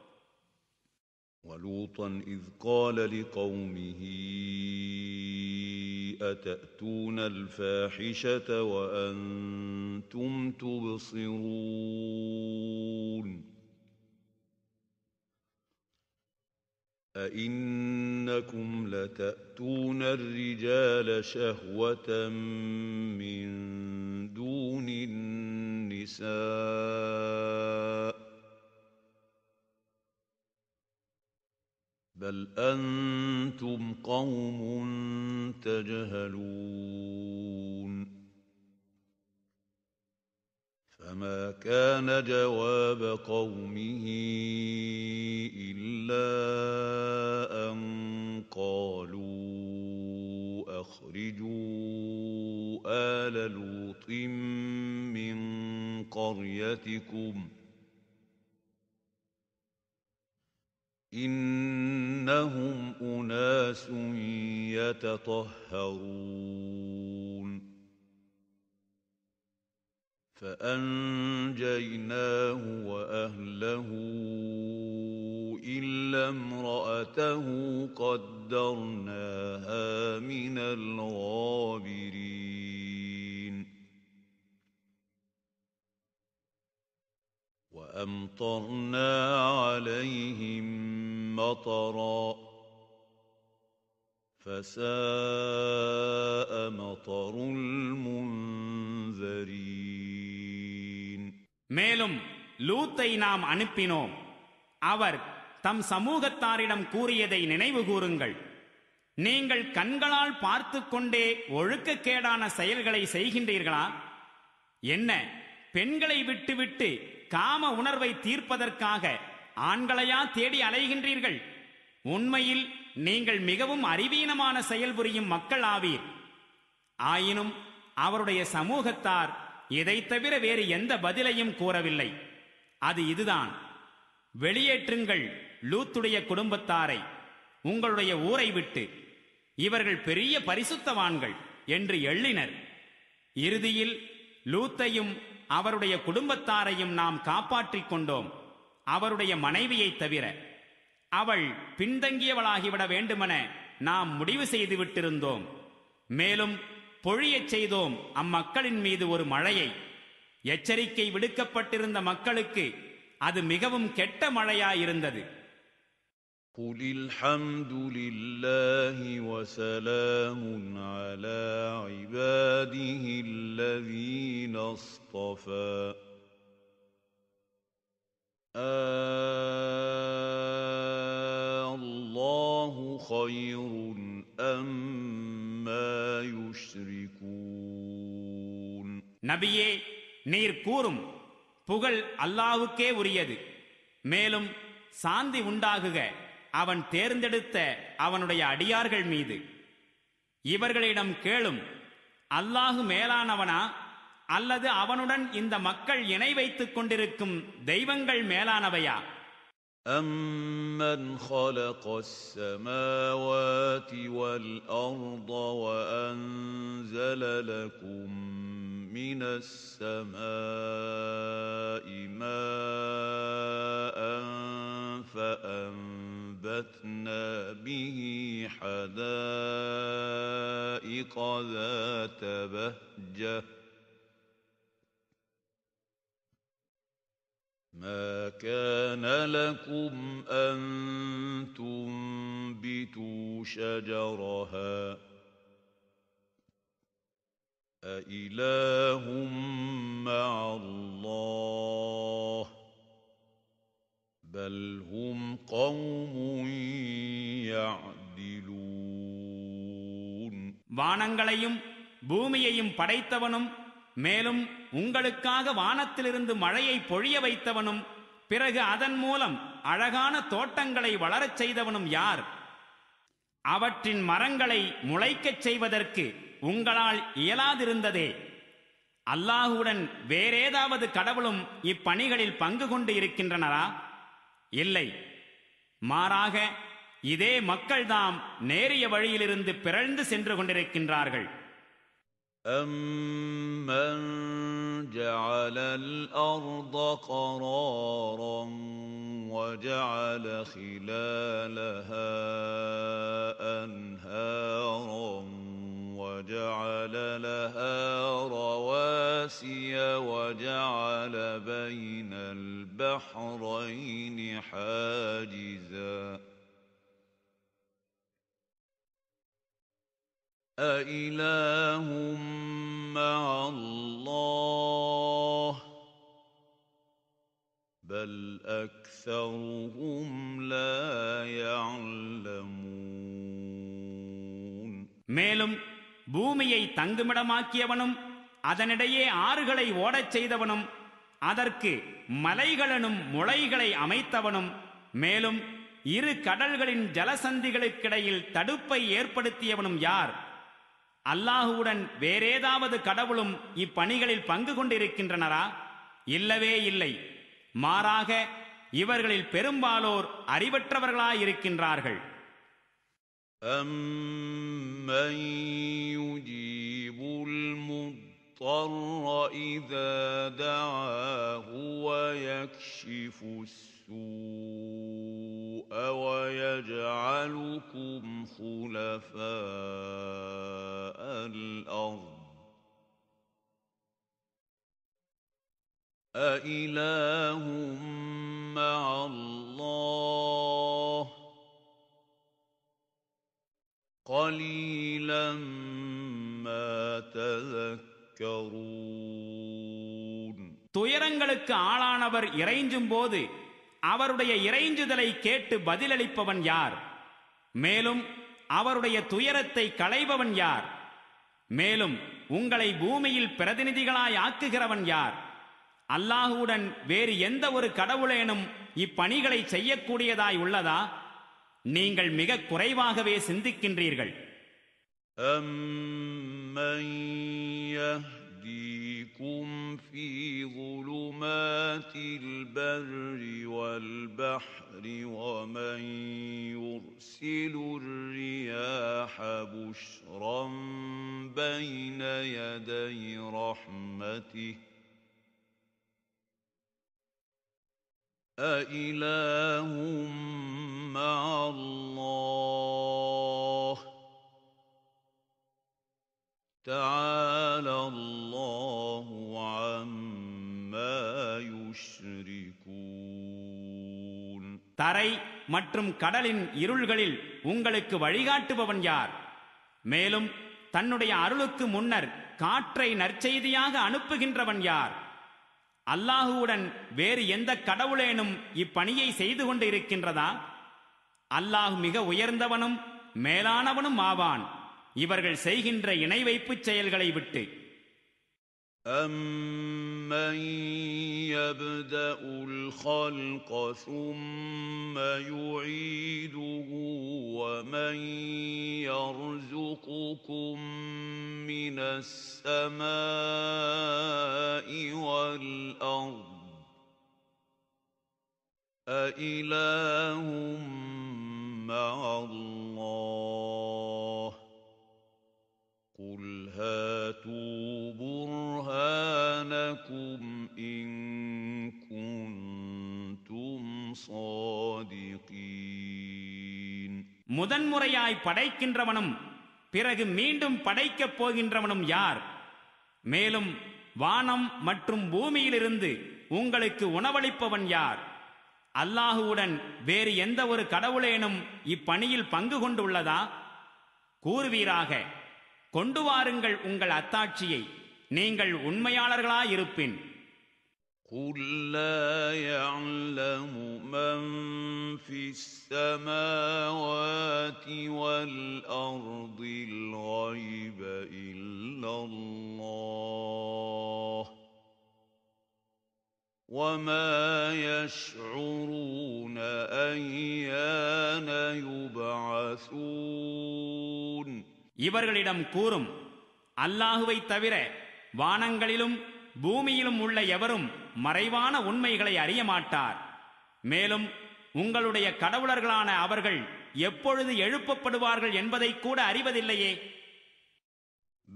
وَلُوطًا إِذْ قَالَ لِقَوْمِهِ أَتَأْتُونَ الْفَاحِشَةَ وَأَنْتُمْ تُبْصِرُونَ أَإِنَّكُمْ لَتَأْتُونَ الرِّجَالَ شَهْوَةً مِّن دُونِ النِّسَاءِ بَلْ أَنْتُمْ قَوْمٌ تَجْهَلُونَ فَمَا كَانَ جَوَابَ قَوْمِهِ إِلَّا أَنْ قَالُوا أَخْرِجُوا آلَ لُوطٍ مِّنْ قَرْيَتِكُمْ إِنَّهُمْ أُنَاسٌ يَتَطَهَّرُونَ فَأَنْجَيْنَاهُ وَأَهْلَهُ إِلَّا امْرَأَتَهُ قَدَّرْنَاهَا مِنَ الْغَابِرِينَ وَأَمْطَرْنَا عَلَيْهِمْ مَطَرًا فَسَاءَ مَطَرُ الْمُنذَرِينَ. மேலும் லூத்தை நாம் அனுப்பினோம். அவர் தம் சமூகத்தாரிடம் கூறியதை நினைவு கூறுங்கள். நீங்கள் கண்களால் பார்த்து கொண்டே ஒழுக்கக்கேடான செயல்களை செய்கின்றீர்களா? என்ன, பெண்களை விட்டுவிட்டு காம உணர்வை தீர்ப்பதற்காக ஆண்களையா தேடி அலைகின்றீர்கள்? உண்மையில் நீங்கள் மிகவும் அறிவீனமான செயல் புரியும் மக்கள் ஆவீர். ஆயினும் அவருடைய சமூகத்தார் இதை தவிர வேறு எந்த பதிலையும் கூறவில்லை. அது இதுதான்: வெளியேற்றுங்கள் லூத்துடைய குடும்பத்தாரை உங்களுடைய ஊரை விட்டு, இவர்கள் பெரிய பரிசுத்தவான்கள் என்று எள்ளினர். இறுதியில் லூத்தையும் அவருடைய குடும்பத்தாரையும் நாம் காப்பாற்றிக் கொண்டோம், அவருடைய மனைவியை தவிர. அவள் பின்தங்கியவளாகிவிட வேண்டுமென நாம் முடிவு செய்து விட்டிருந்தோம். மேலும் பொழியச் செய்தோம் அம்மக்களின் மீது ஒரு மழையை. எச்சரிக்கை விடுக்கப்பட்டிருந்த மக்களுக்கு அது மிகவும் கெட்ட மழையாயிருந்தது. قُلِ الْحَمْدُ لِلَّهِ وَسَلَامٌ عَلَى عِبَادِهِ الَّذِينَ اصْطَفَى اللَّهُ خَيْرٌ أَمَّا يُشْرِكُونَ. நபியே, நீர் கூறும், புகழ் அல்லாஹ்வுக்கே உரியது. மேலும் சாந்தி உண்டாகுக அவன் தேர்ந்தெடுத்த அவனுடைய அடியார்கள் மீது. இவர்களிடம் கேளும், அல்லாஹு மேலானவனா அல்லது அவனுடன் இந்த மக்கள் இணை வைத்துக் கொண்டிருக்கும் தெய்வங்கள் மேலானவையா? أَمَّنْ خَلَقَ السَّمَاوَاتِ وَالْأَرْضَ وَأَنزَلَ لَكُم مِّنَ السَّمَاءِ مَاءً فَأَنبَتْنَا بِهِ حَدَائِقَ ذَاتَ بَهْجَةٍ مَا كَانَ لَكُمْ أَن تُنبِتُوا شَجَرَهَا أَإِلَٰهٌ مَّعَ اللَّهِ بَلْ هُمْ قَوْمٌ يَعْدِلُونَ. வானங்களையும் பூமியையும் படைத்தவனும், மேலும் உங்களுக்காக வானத்திலிருந்து மழையை பொழிய வைத்தவனும், பிறகு அதன் மூலம் அழகான தோட்டங்களை வளரச் செய்தவனும் யார்? அவற்றின் மரங்களை முளைக்கச் செய்வதற்கு உங்களால் இயலாதிருந்ததே. அல்லாஹுடன் வேறேதாவது கடவுளும் இப்பணிகளில் பங்கு கொண்டு இருக்கின்றனரா? இல்லை. மாறாக இதே மக்கள்தாம் நேரிய வழியிலிருந்து பிறழ்ந்து சென்று கொண்டிருக்கின்றார்கள். أَمَّنْ جَعَلَ الْأَرْضَ قَرَارًا وَجَعَلَ خِلَالَهَا أَنْهَارًا وَجَعَلَ لَهَا رَوَاسِيَ وَجَعَلَ بَيْنَ الْبَحْرَيْنِ حَاجِزًا أَإِلَٰهٌ مَّعَ اللَّهِ بَلْ أَكْثَرُهُمْ لَا يَعْلَمُونَ. மேலும் பூமியை தங்குமிடமாக்கியவனும், அதனிடையே ஆறுகளை ஓடச் செய்தவனும், அதற்கு மலைகளெனும் முளைகளை அமைத்தவனும், மேலும் இரு கடல்களின் ஜலசந்திகளுக்கிடையில் தடுப்பை ஏற்படுத்தியவனும் யார்? அல்லாஹுவுடன் வேறேதாவது கடவுளும் இப்பணிகளில் பங்கு கொண்டிருக்கின்றனரா? இல்லவே இல்லை. மாறாக இவர்களில் பெரும்பாலோர் அறிவற்றவர்களாயிருக்கின்றார்கள். أَمَّن يُجِيبُ الْمُضْطَرَّ إِذَا دَعَاهُ وَيَكْشِفُ السُّوءَ وَيَجْعَلُكُمْ خُلَفَاءَ الْأَرْضِ أَإِلَٰهٌ مَّعَ اللَّهِ قَلِيلًا مَّا تَذَكَّرُونَ. துயரங்களுக்கு ஆளானவர் இறைஞ்சும் போது அவருடைய இறைஞ்சுதலை கேட்டு பதிலளிப்பவன் யார்? மேலும் அவருடைய துயரத்தை களைபவன் யார்? மேலும் உங்களை பூமியில் பிரதிநிதிகளாய் ஆக்குகிறவன் யார்? அல்லாஹுவுடன் வேறு எந்த ஒரு கடவுளேனும் இப்பணிகளை செய்யக்கூடியதாய் உள்ளதா? நீங்கள் மிக குறைவாகவே சிந்திக்கின்றீர்கள். أَمَّن يَهْدِيكُمْ فِي ظُلُمَاتِ الْبَرِّ وَالْبَحْرِ وَمَن يُرْسِلُ الرِّيَاحَ بُشْرًا بَيْنَ يَدَيْ رَحْمَتِهِ أَإِلَٰهٌ مَّعَ اللَّهِ تَعَالَى اللَّهُ عَمَّا يُشْرِكُونَ. தரை மற்றும் கடலின் இருள்களில் உங்களுக்கு வழிகாட்டுபவன் யார்? மேலும் தன்னுடைய அருளுக்கு முன்னர் காற்றை நற்செய்தியாக அனுப்புகின்றவன் யார்? அல்லாஹுவுடன் வேறு எந்த கடவுளேனும் இப்பணியை செய்து கொண்டு இருக்கின்றதா? அல்லாஹ் மிக உயர்ந்தவனும் மேலானவனும் ஆவான் இவர்கள் செய்கின்ற இணை வைப்புச் செயல்களை விட்டு. أَمَّن يَبْدَأُ الْخَلْقَ ثُمَّ يُعِيدُهُ وَمَن يَرْزُقُكُم مِّنَ السَّمَاءِ وَالْأَرْضِ أَإِلَٰهٌ مَّعَ اللَّهِ قُلْ هَاتُوا بُرْهَانَكُمْ إِن كُنتُمْ صَادِقِينَ. முதன்முறையாய் படைக்கின்றவனும் பிறகு மீண்டும் படைக்கப் போகின்றவனும் யார்? மேலும் வானம் மற்றும் பூமியிலிருந்து உங்களுக்கு உணவளிப்பவன் யார்? அல்லாஹுவுடன் வேறு எந்த ஒரு கடவுளேனும் இப்பணியில் பங்கு கொண்டுள்ளதா? கூறுவீராக, கொண்டு வாருங்கள் உங்கள் அத்தாட்சியை, நீங்கள் உண்மையாளர்களாயிருப்பின். قُل لَّا يَعْلَمُ مَن فِي السَّمَاوَاتِ وَالْأَرْضِ الْغَيْبَ إِلَّا اللَّهُ وَمَا يَشْعُرُونَ أَيَّانَ يُبْعَثُونَ. இவர்களிடம் கூறும், அல்லாஹுவை தவிர வானங்களிலும் பூமியிலும் உள்ள எவரும் மறைவான உண்மைகளை அறிய மாட்டார். மேலும் உங்களுடைய கடவுளர்களான அவர்கள் எப்பொழுது எழுப்பப்படுவார்கள் என்பதை கூட அறிவதில்லையே.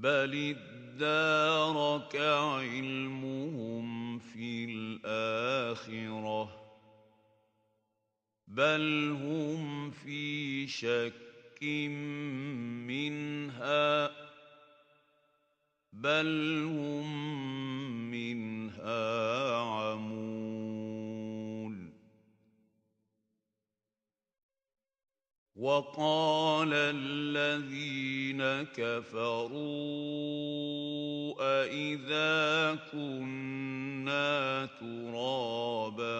بَلِ ادَّارَكَ عِلْمُهُمْ فِي الْآخِرَةِ بَلْ هُمْ فِي شَكٍّ مِّنْهَا بَلْ هُمْ مِنْهَا عَمُونَ. وَقَالَ الَّذِينَ كَفَرُوا أَإِذَا كُنَّا تُرَابًا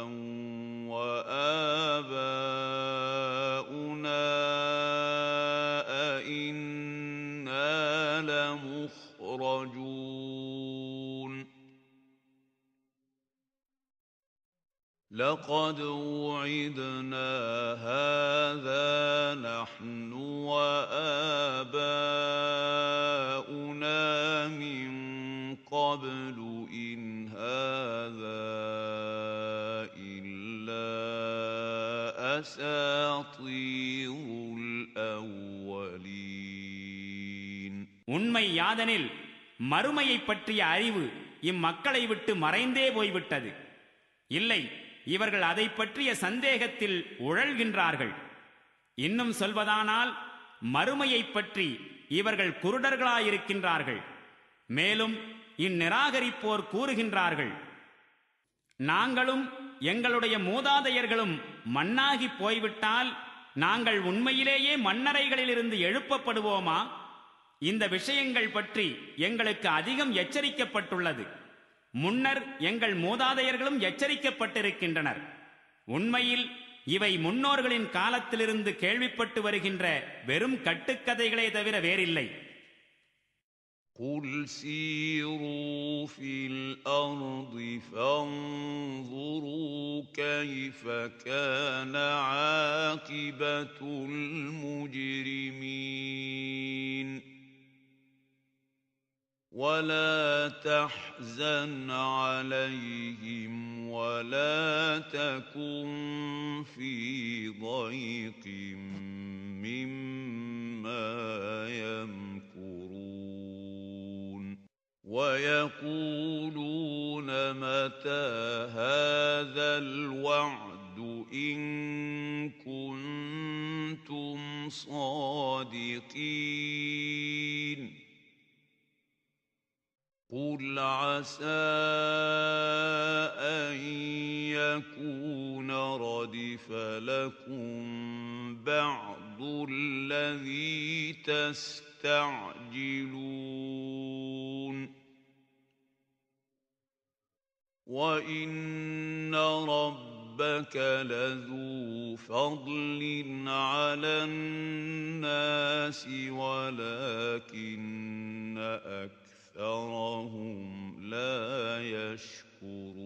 وَآبَاؤُنَا أَإِنَّا لَمُخْرَجُونَ. لَقَدْ وُعِدْنَا هَٰذَا نَحْنُ وَآبَاؤُنَا مِن قَبْلُ إِنْ هَٰذَا إِلَّا أَسَاطِيرُ الْأَوَّلِينَ. உண்மை யாதெனில் மறுமையை பற்றிய அறிவு இம்மக்களை விட்டு மறைந்தே போய்விட்டது. இல்லை, இவர்கள் அதை பற்றிய சந்தேகத்தில் உழல்கின்றார்கள். இன்னும் சொல்வதானால் மறுமையை பற்றி இவர்கள் குருடர்களாயிருக்கின்றார்கள். மேலும் இந்நிராகரிப்போர் கூறுகின்றார்கள், நாங்களும் எங்களுடைய மூதாதையர்களும் மண்ணாகி போய்விட்டால் நாங்கள் உண்மையிலேயே மண்ணறைகளிலிருந்து எழுப்பப்படுவோமா? இந்த விஷயங்கள் பற்றி எங்களுக்கு அதிகம் எச்சரிக்கப்பட்டுள்ளது. முன்னர் எங்கள் மூதாதையர்களும் எச்சரிக்கப்பட்டிருக்கின்றனர். உண்மையில் இவை முன்னோர்களின் காலத்திலிருந்து கேள்விப்பட்டு வருகின்ற வெறும் கட்டுக்கதைகளே தவிர வேறில்லை. قُلْ سِيرُوا فِي الْأَرْضِ فَانظُرُوا كَيْفَ كَانَ عَاقِبَةُ الْمُجْرِمِينَ وَلَا تَحْزَنْ عَلَيْهِمْ وَلَا تَكُنْ فِي ضَيْقٍ مِّمَّا يَمْكُرُونَ وَيَقُولُونَ مَتَى هَذَا الْوَعْدُ إِن كُنتُمْ صَادِقِينَ قُلْ عَسَىٰ أَن يَكُونَ رَدِفَ لَكُم بَعْضُ الَّذِي تَسْتَعْجِلُونَ وَإِنَّ رَبَّكَ لَذُو فَضْلٍ عَلَى النَّاسِ وَلَكِنَّ أَكْثَرَهُمْ لَا يَشْكُرُونَ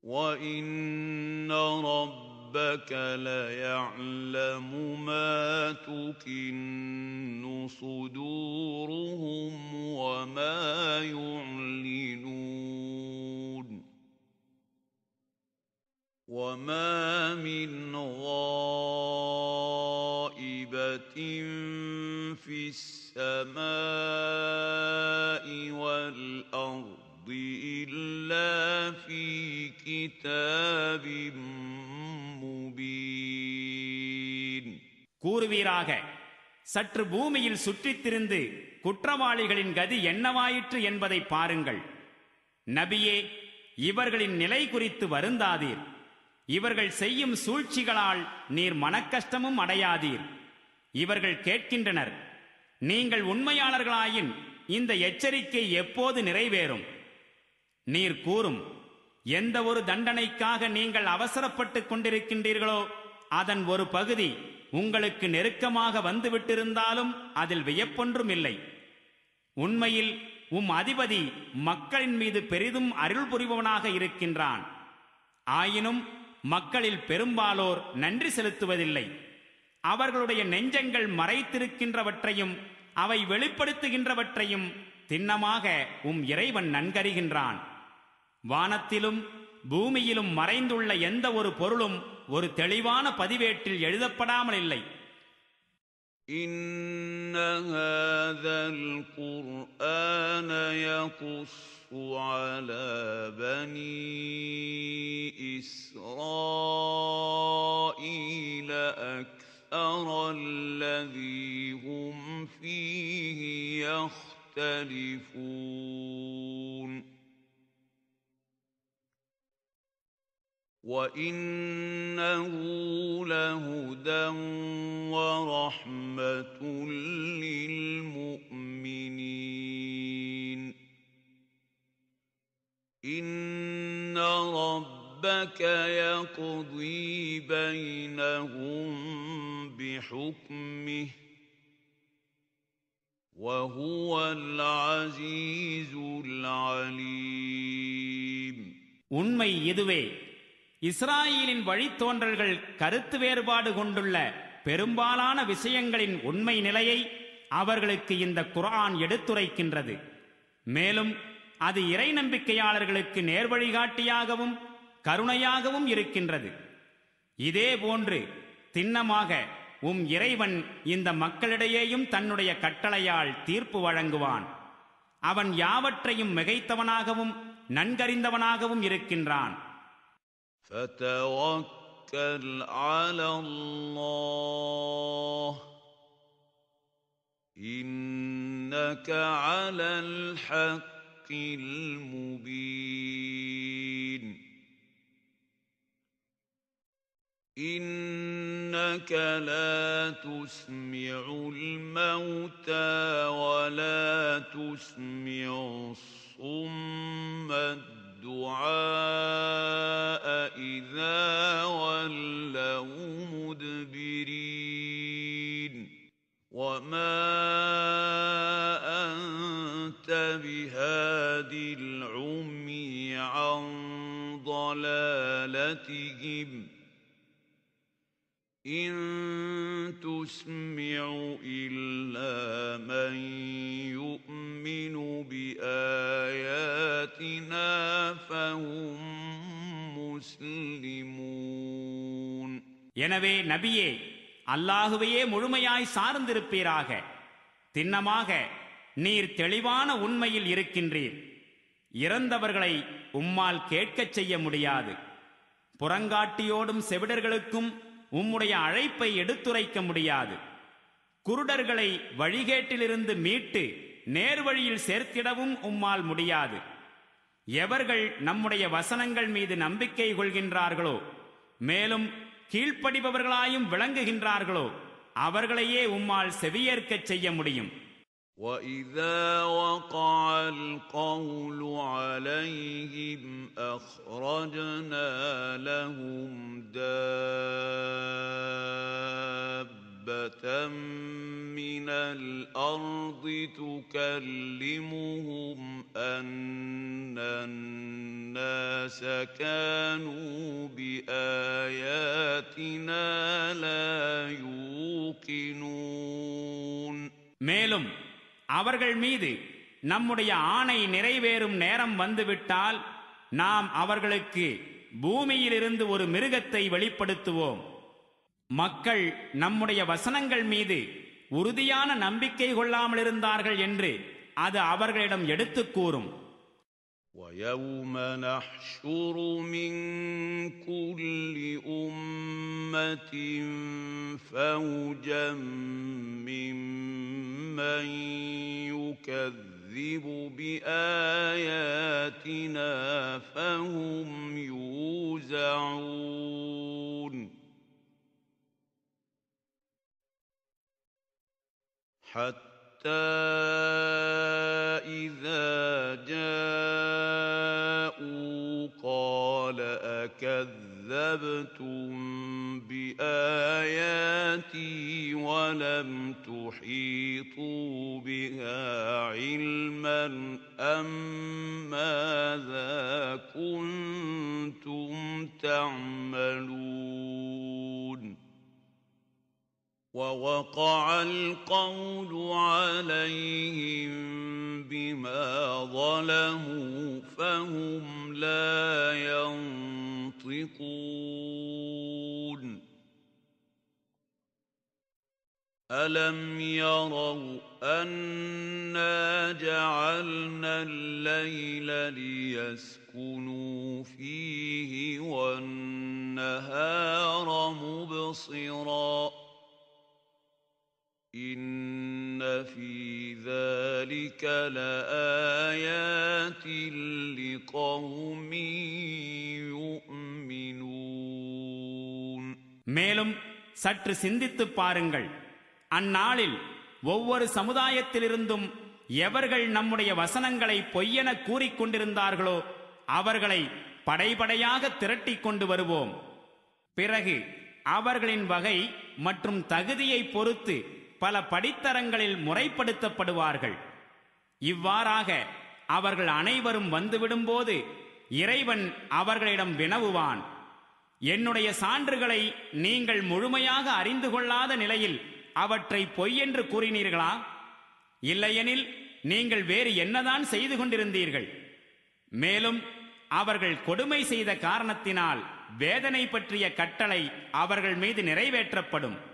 وَإِنَّ رَبَّكَ لَيَعْلَمُ مَا تُكِنُّ صُدُورُهُمْ وَمَا يُعْلِنُونَ وَمَا مِنْ غَائِبَةٍ فِي السَّمَاءِ وَالْأَرْضِ إِلَّا فِي كِتَابٍ مُبِينٍ கூறுவீராக, சற்று பூமியில் சுற்றித் திரிந்து குற்றவாளிகளின் கதி என்னவாயிற்று என்பதை பாருங்கள். நபியே, இவர்களின் நிலை குறித்து வருந்தாதீர். இவர்கள் செய்யும் சூழ்ச்சிகளால் நீர் மனக்கஷ்டமும் அடையாதீர். இவர்கள் கேட்கின்றனர், நீங்கள் உண்மையாளர்களாயின் இந்த எச்சரிக்கை எப்போது நிறைவேறும்? நீர் கூறும், எந்த ஒரு தண்டனைக்காக நீங்கள் அவசரப்பட்டுக் கொண்டிருக்கின்றீர்களோ அதன் ஒரு பகுதி உங்களுக்கு நெருக்கமாக வந்துவிட்டிருந்தாலும் அதில் வியப்பொன்றும் இல்லை. உண்மையில் அதிபதி மக்களின் மீது பெரிதும் அருள் புரிபவனாக இருக்கின்றான். ஆயினும் மக்களில் பெரும்பாலோர் நன்றி செலுத்துவதில்லை. அவர்களுடைய நெஞ்சங்கள் மறைத்திருக்கின்றவற்றையும் அவை வெளிப்படுத்துகின்றவற்றையும் திண்ணமாக இறைவன் நன்கறிகின்றான். வானத்திலும் பூமியிலும் மறைந்துள்ள எந்த ஒரு பொருளும் ஒரு தெளிவான பதிவேட்டில் எழுதப்படாமல் இல்லை. إِنَّ هَذَا الْقُرْآنَ يَقُصُّ عَلَى بَنِي إِسْرَائِيلَ أَكْثَرَ الَّذِي هُمْ فِيهِ يَخْتَلِفُونَ وَإِنَّهُ لَهُدًى وَرَحْمَةٌ لِّلْمُؤْمِنِينَ إِنَّ رَبَّكَ يَقْضِي بَيْنَهُم بِحُكْمِهِ وَهُوَ الْعَزِيزُ الْعَلِيمُ. உண்மை இதுவே, இஸ்ராயேலின் வழித்தோன்றல்கள் கருத்து வேறுபாடு கொண்டுள்ள பெரும்பாலான விஷயங்களின் உண்மை நிலையை அவர்களுக்கு இந்த குர்ஆன் எடுத்துரைக்கின்றது. மேலும் அது இறை நம்பிக்கையாளர்களுக்கு நேர்வழிகாட்டியாகவும் கருணையாகவும் இருக்கின்றது. இதே போன்று திண்ணமாக இறைவன் இந்த மக்களிடையேயும் தன்னுடைய கட்டளையால் தீர்ப்பு வழங்குவான். அவன் யாவற்றையும் மிகைத்தவனாகவும் நன்கறிந்தவனாகவும் இருக்கின்றான். فَتَوَكَّلْ عَلَى اللَّهِ إِنَّكَ عَلَى الْحَقِّ الْمُبِينِ إِنَّكَ لَا تُسْمِعُ الْمَوْتَى وَلَا تُسْمِعُ الصُّمَّ الدُّعَاءَ الدعاء إذا ولوا مدبرين وما أنت بهاد العمي عن ضلالتهم إن تسمع إلا من يؤمن بآياتنا فهم مسلمون. எனவே நபியே, அல்லாஹுவையே முழுமையாய் சார்ந்திருப்பீராக. திண்ணமாக நீர் தெளிவான உண்மையில் இருக்கின்றீர். இறந்தவர்களை உம்மால் கேட்கச் செய்ய முடியாது. புறங்காட்டியோடும் செவிடர்களுக்கும் உம்முடைய அழைப்பை எடுத்துரைக்க முடியாது. குருடர்களை வழிகேட்டிலிருந்து மீட்டு நேர்வழியில் சேர்த்திடவும் உம்மால் முடியாது. எவர்கள் நம்முடைய வசனங்கள் மீது நம்பிக்கை கொள்கின்றார்களோ, மேலும் கீழ்ப்படிபவர்களாயும் விளங்குகின்றார்களோ, அவர்களையே உம்மால் செவியேற்கச் செய்ய முடியும். وَإِذَا وَقَعَ الْقَوْلُ عَلَيْهِمْ أَخْرَجْنَا لَهُمْ دَابَّةً مِّنَ الْأَرْضِ تُكَلِّمُهُمْ أَنَّ النَّاسَ كَانُوا بِآيَاتِنَا لَا يُوقِنُونَ. மேலும் அவர்கள் மீது நம்முடைய ஆணை நிறைவேறும் நேரம் வந்துவிட்டால் நாம் அவர்களுக்கு பூமியிலிருந்து ஒரு மிருகத்தை வெளிப்படுத்துவோம். மக்கள் நம்முடைய வசனங்கள் மீது உறுதியான நம்பிக்கை கொள்ளாமல் இருந்தார்கள் என்று அது அவர்களிடம் எடுத்துக் கூறும். وَيَوْمَ نَحْشُرُ مِنْ كُلِّ أُمَّةٍ فَوْجًا مِّمَّنْ يُكَذِّبُ بِآيَاتِنَا فَهُمْ يُوزَعُونَ. حتى إذا جاءوا قال أكذبتم بآياتي ولم تحيطوا بها علما أم ماذا كنتم تعملون. ووقع القول عليهم بما ظلموا فهم لا ينطقون. ألم يروا أنا جعلنا الليل ليسكنوا فيه والنهار مبصرا إن في ذلك لآيات لقوم يؤمنون. மேலும் சற்று சிந்தித்துப் பாருங்கள். அந்நாளில் ஒவ்வொரு சமுதாயத்திலிருந்தும் எவர்கள் நம்முடைய வசனங்களை பொய்யென கூறிக்கொண்டிருந்தார்களோ அவர்களை படைபடையாக திரட்டிக் கொண்டு வருவோம். பிறகு அவர்களின் வகை மற்றும் தகுதியை பொறுத்து பல படித்தரங்களில் முறைப்படுத்தப்படுவார்கள். இவ்வாறாக அவர்கள் அனைவரும் வந்துவிடும்போது இறைவன் அவர்களிடம் வினவுவான், என்னுடைய சான்றுகளை நீங்கள் முழுமையாக அறிந்து கொள்ளாத நிலையில் அவற்றை பொய்யென்று கூறினீர்களா? இல்லையெனில் நீங்கள் வேறு என்னதான் செய்து கொண்டிருந்தீர்கள்? மேலும் அவர்கள் கொடுமை செய்த காரணத்தினால் வேதனை பற்றிய கட்டளை அவர்கள் மீது நிறைவேற்றப்படும்.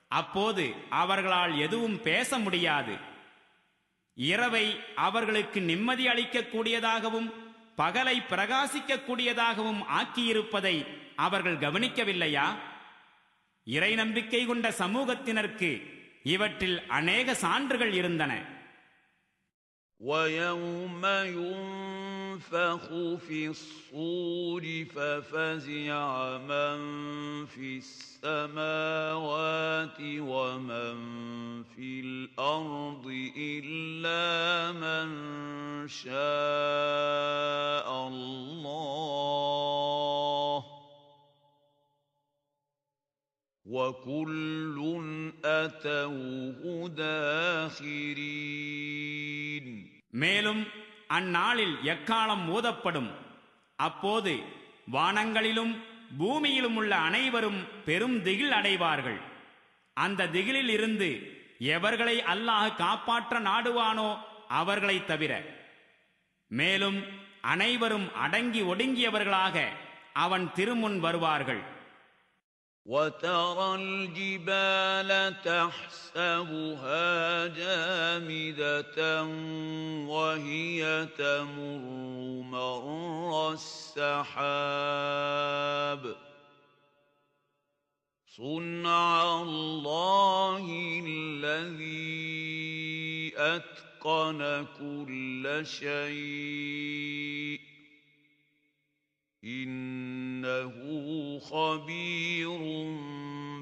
அப்போது அவர்களால் எதுவும் பேச முடியாது. இரவை அவர்களுக்கு நிம்மதி அளிக்கக்கூடியதாகவும் பகலை பிரகாசிக்கக்கூடியதாகவும் ஆக்கியிருப்பதை அவர்கள் கவனிக்கவில்லையா? இறை நம்பிக்கை கொண்ட சமூகத்தினருக்கு இவற்றில் அநேக சான்றுகள் இருந்தன. وَيَوْمَ يُنفَخُ فِي الصُّورِ فَفَزِعَ مَن فِي السَّمَاوَاتِ وَمَن فِي الْأَرْضِ إِلَّا مَن شَاءَ اللَّهُ وَكُلٌّ أَتَوْهُ دَاخِرِينَ. மேலும் அந்நாளில் எக்காளம் ஊதப்படும். அப்போது வானங்களிலும் பூமியிலும் உள்ள அனைவரும் பெரும் திகில் அடைவார்கள். அந்த திகிலில் இருந்து எவர்களை அல்லாஹ் காப்பாற்ற நாடுவானோ அவர்களை தவிர. மேலும் அனைவரும் அடங்கி ஒடுங்கியவர்களாக அவன் திருமுன் வருவார்கள். وَتَرَى الْجِبَالَ تَحْسَبُهَا جَامِدَةً وَهِيَ تَمُرُّ مَرَّ السَّحَابِ صُنْعَ اللَّهِ الَّذِي أَتْقَنَ كُلَّ شَيْءٍ إِنَّهُ خَبِيرٌ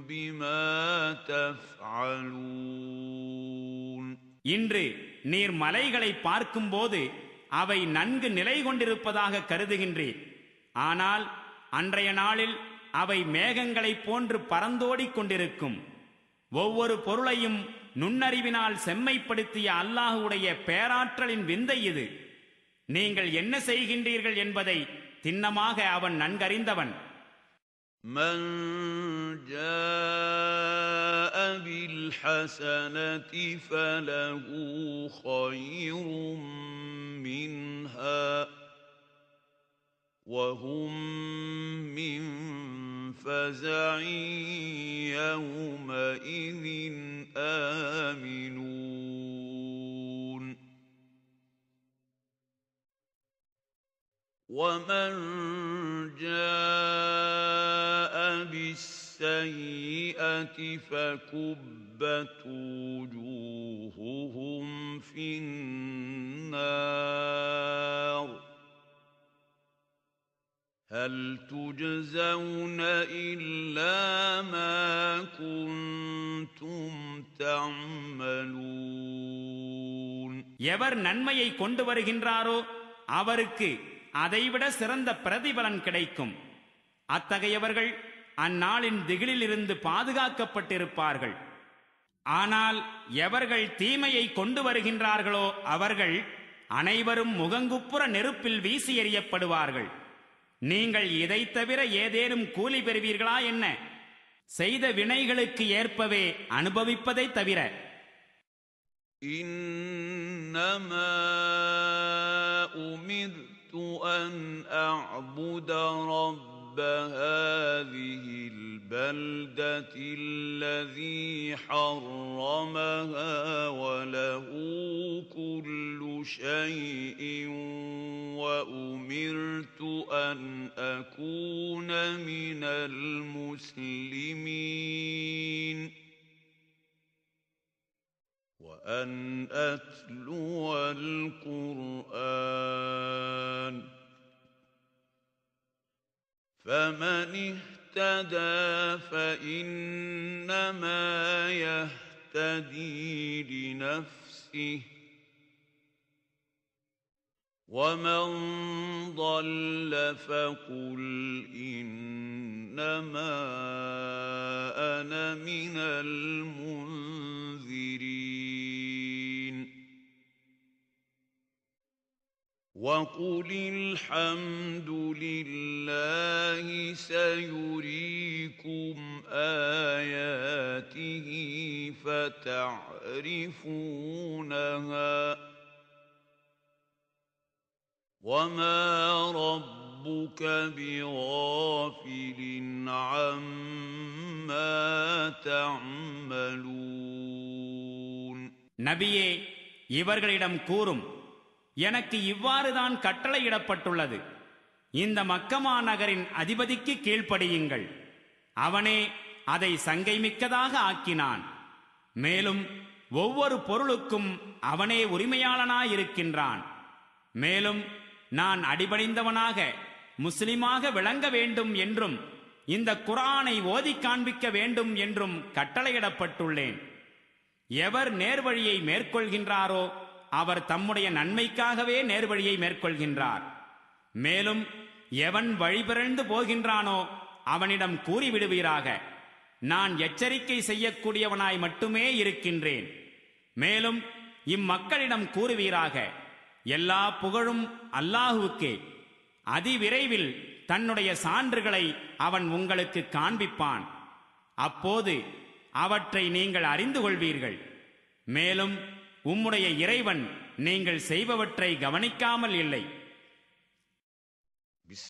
بِمَا تَفْعَلُونَ. இன்று நீர் மலைகளை பார்க்கும்போது அவை நன்கு நிலை கொண்டிருப்பதாக கருதுகின்றீர். ஆனால் அன்றைய நாளில் அவை மேகங்களைப் போன்று பறந்தோடிக் கொண்டிருக்கும். ஒவ்வொரு பொருளையும் நுண்ணறிவினால் செம்மைப்படுத்திய அல்லாஹுடைய பேராற்றலின் விந்தை இது. நீங்கள் என்ன செய்கின்றீர்கள் என்பதை திண்ணமாக அவன் நன்கறிந்தவன். مَنْ جَاءَ بِالْحَسَنَةِ فَلَهُ خَيْرٌ مِنْهَا وَهُمْ مِنْ فَزَعٍ يَوْمَئِذٍ آمِنُونَ. وَمَنْ جَاءَ بِالسَّيِّئَةِ فَكُبَّتْ وُجُوهُهُمْ فِي النَّارِ هَلْ تُجْزَوْنَ إِلَّا مَا كُنْتُمْ تَعْمَلُونَ. எவர் நன்மையை கொண்டு வருகின்றாரோ அவருக்கு அதைவிட சிறந்த பிரதிபலன் கிடைக்கும். அத்தகையவர்கள் அந்நாளின் திகிலில் இருந்து பாதுகாக்கப்பட்டிருப்பார்கள். ஆனால் எவர்கள் தீமையை கொண்டு வருகின்றார்களோ அவர்கள் அனைவரும் முகங்குப்புற நெருப்பில் வீசி எறியப்படுவார்கள். நீங்கள் இதை தவிர ஏதேனும் கூலி பெறுவீர்களா என்ன? செய்த வினைகளுக்கு ஏற்பவே அனுபவிப்பதை தவிர. إِنَّمَا أُمِرْتُ أَنْ أَعْبُدَ رَبَّ هَذِهِ الْبَلْدَةِ الَّذِي حَرَّمَهَا وَلَهُ كُلُّ شَيْءٍ وَأُمِرْتُ أَنْ أَكُونَ مِنَ الْمُسْلِمِينَ وَأَنْ أَتْلُوَ الْقُرْآنَ فَمَنِ اهْتَدَى فَإِنَّمَا يَهْتَدِي لِنَفْسِهِ وَمَنْ ضَلَّ فَقُلْ إِنَّمَا أَنَا مِنَ الْمُنذِرِينَ. وَقُلِ الْحَمْدُ لِلَّهِ سَيُرِيكُمْ آيَاتِهِ فَتَعْرِفُونَهَا وَمَا رَبُّكَ بِغَافِلٍ عَمَّا تَعْمَلُونَ. நபியே, இவர்களிடம் கூறும், எனக்கு இவ்வாறுதான் கட்டளையிடப்பட்டுள்ளது. இந்த மக்கமா நகரின் அதிபதிக்கு கீழ்ப்படியுங்கள். அவனே அதை சங்கைமிக்கதாக ஆக்கினான். மேலும் ஒவ்வொரு பொருளுக்கும் அவனே உரிமையாளனாயிருக்கின்றான். மேலும் நான் அடிபணிந்தவனாக முஸ்லிமாக விளங்க வேண்டும் என்றும் இந்த குர்ஆனை ஓதி காண்பிக்க வேண்டும் என்றும் கட்டளையிடப்பட்டுள்ளேன். எவர் நேர்வழியை மேற்கொள்கின்றாரோ அவர் தம்முடைய நன்மைக்காகவே நேர்வழியை மேற்கொள்கின்றார். மேலும் எவன் வழிபிறழ்ந்து போகின்றானோ அவனிடம் கூறிவிடுவீராக, நான் எச்சரிக்கை செய்யக்கூடியவனாய் மட்டுமே இருக்கின்றேன். மேலும் இம்மக்களிடம் கூறுவீராக, எல்லா புகழும் அல்லாஹுவுக்கே. அதிவிரைவில் தன்னுடைய சான்றுகளை அவன் உங்களுக்கு காண்பிப்பான். அப்போது அவற்றை நீங்கள் அறிந்து கொள்வீர்கள். மேலும் உம்முடைய இறைவன் நீங்கள் செய்பவற்றை கவனிக்காமல் இல்லை.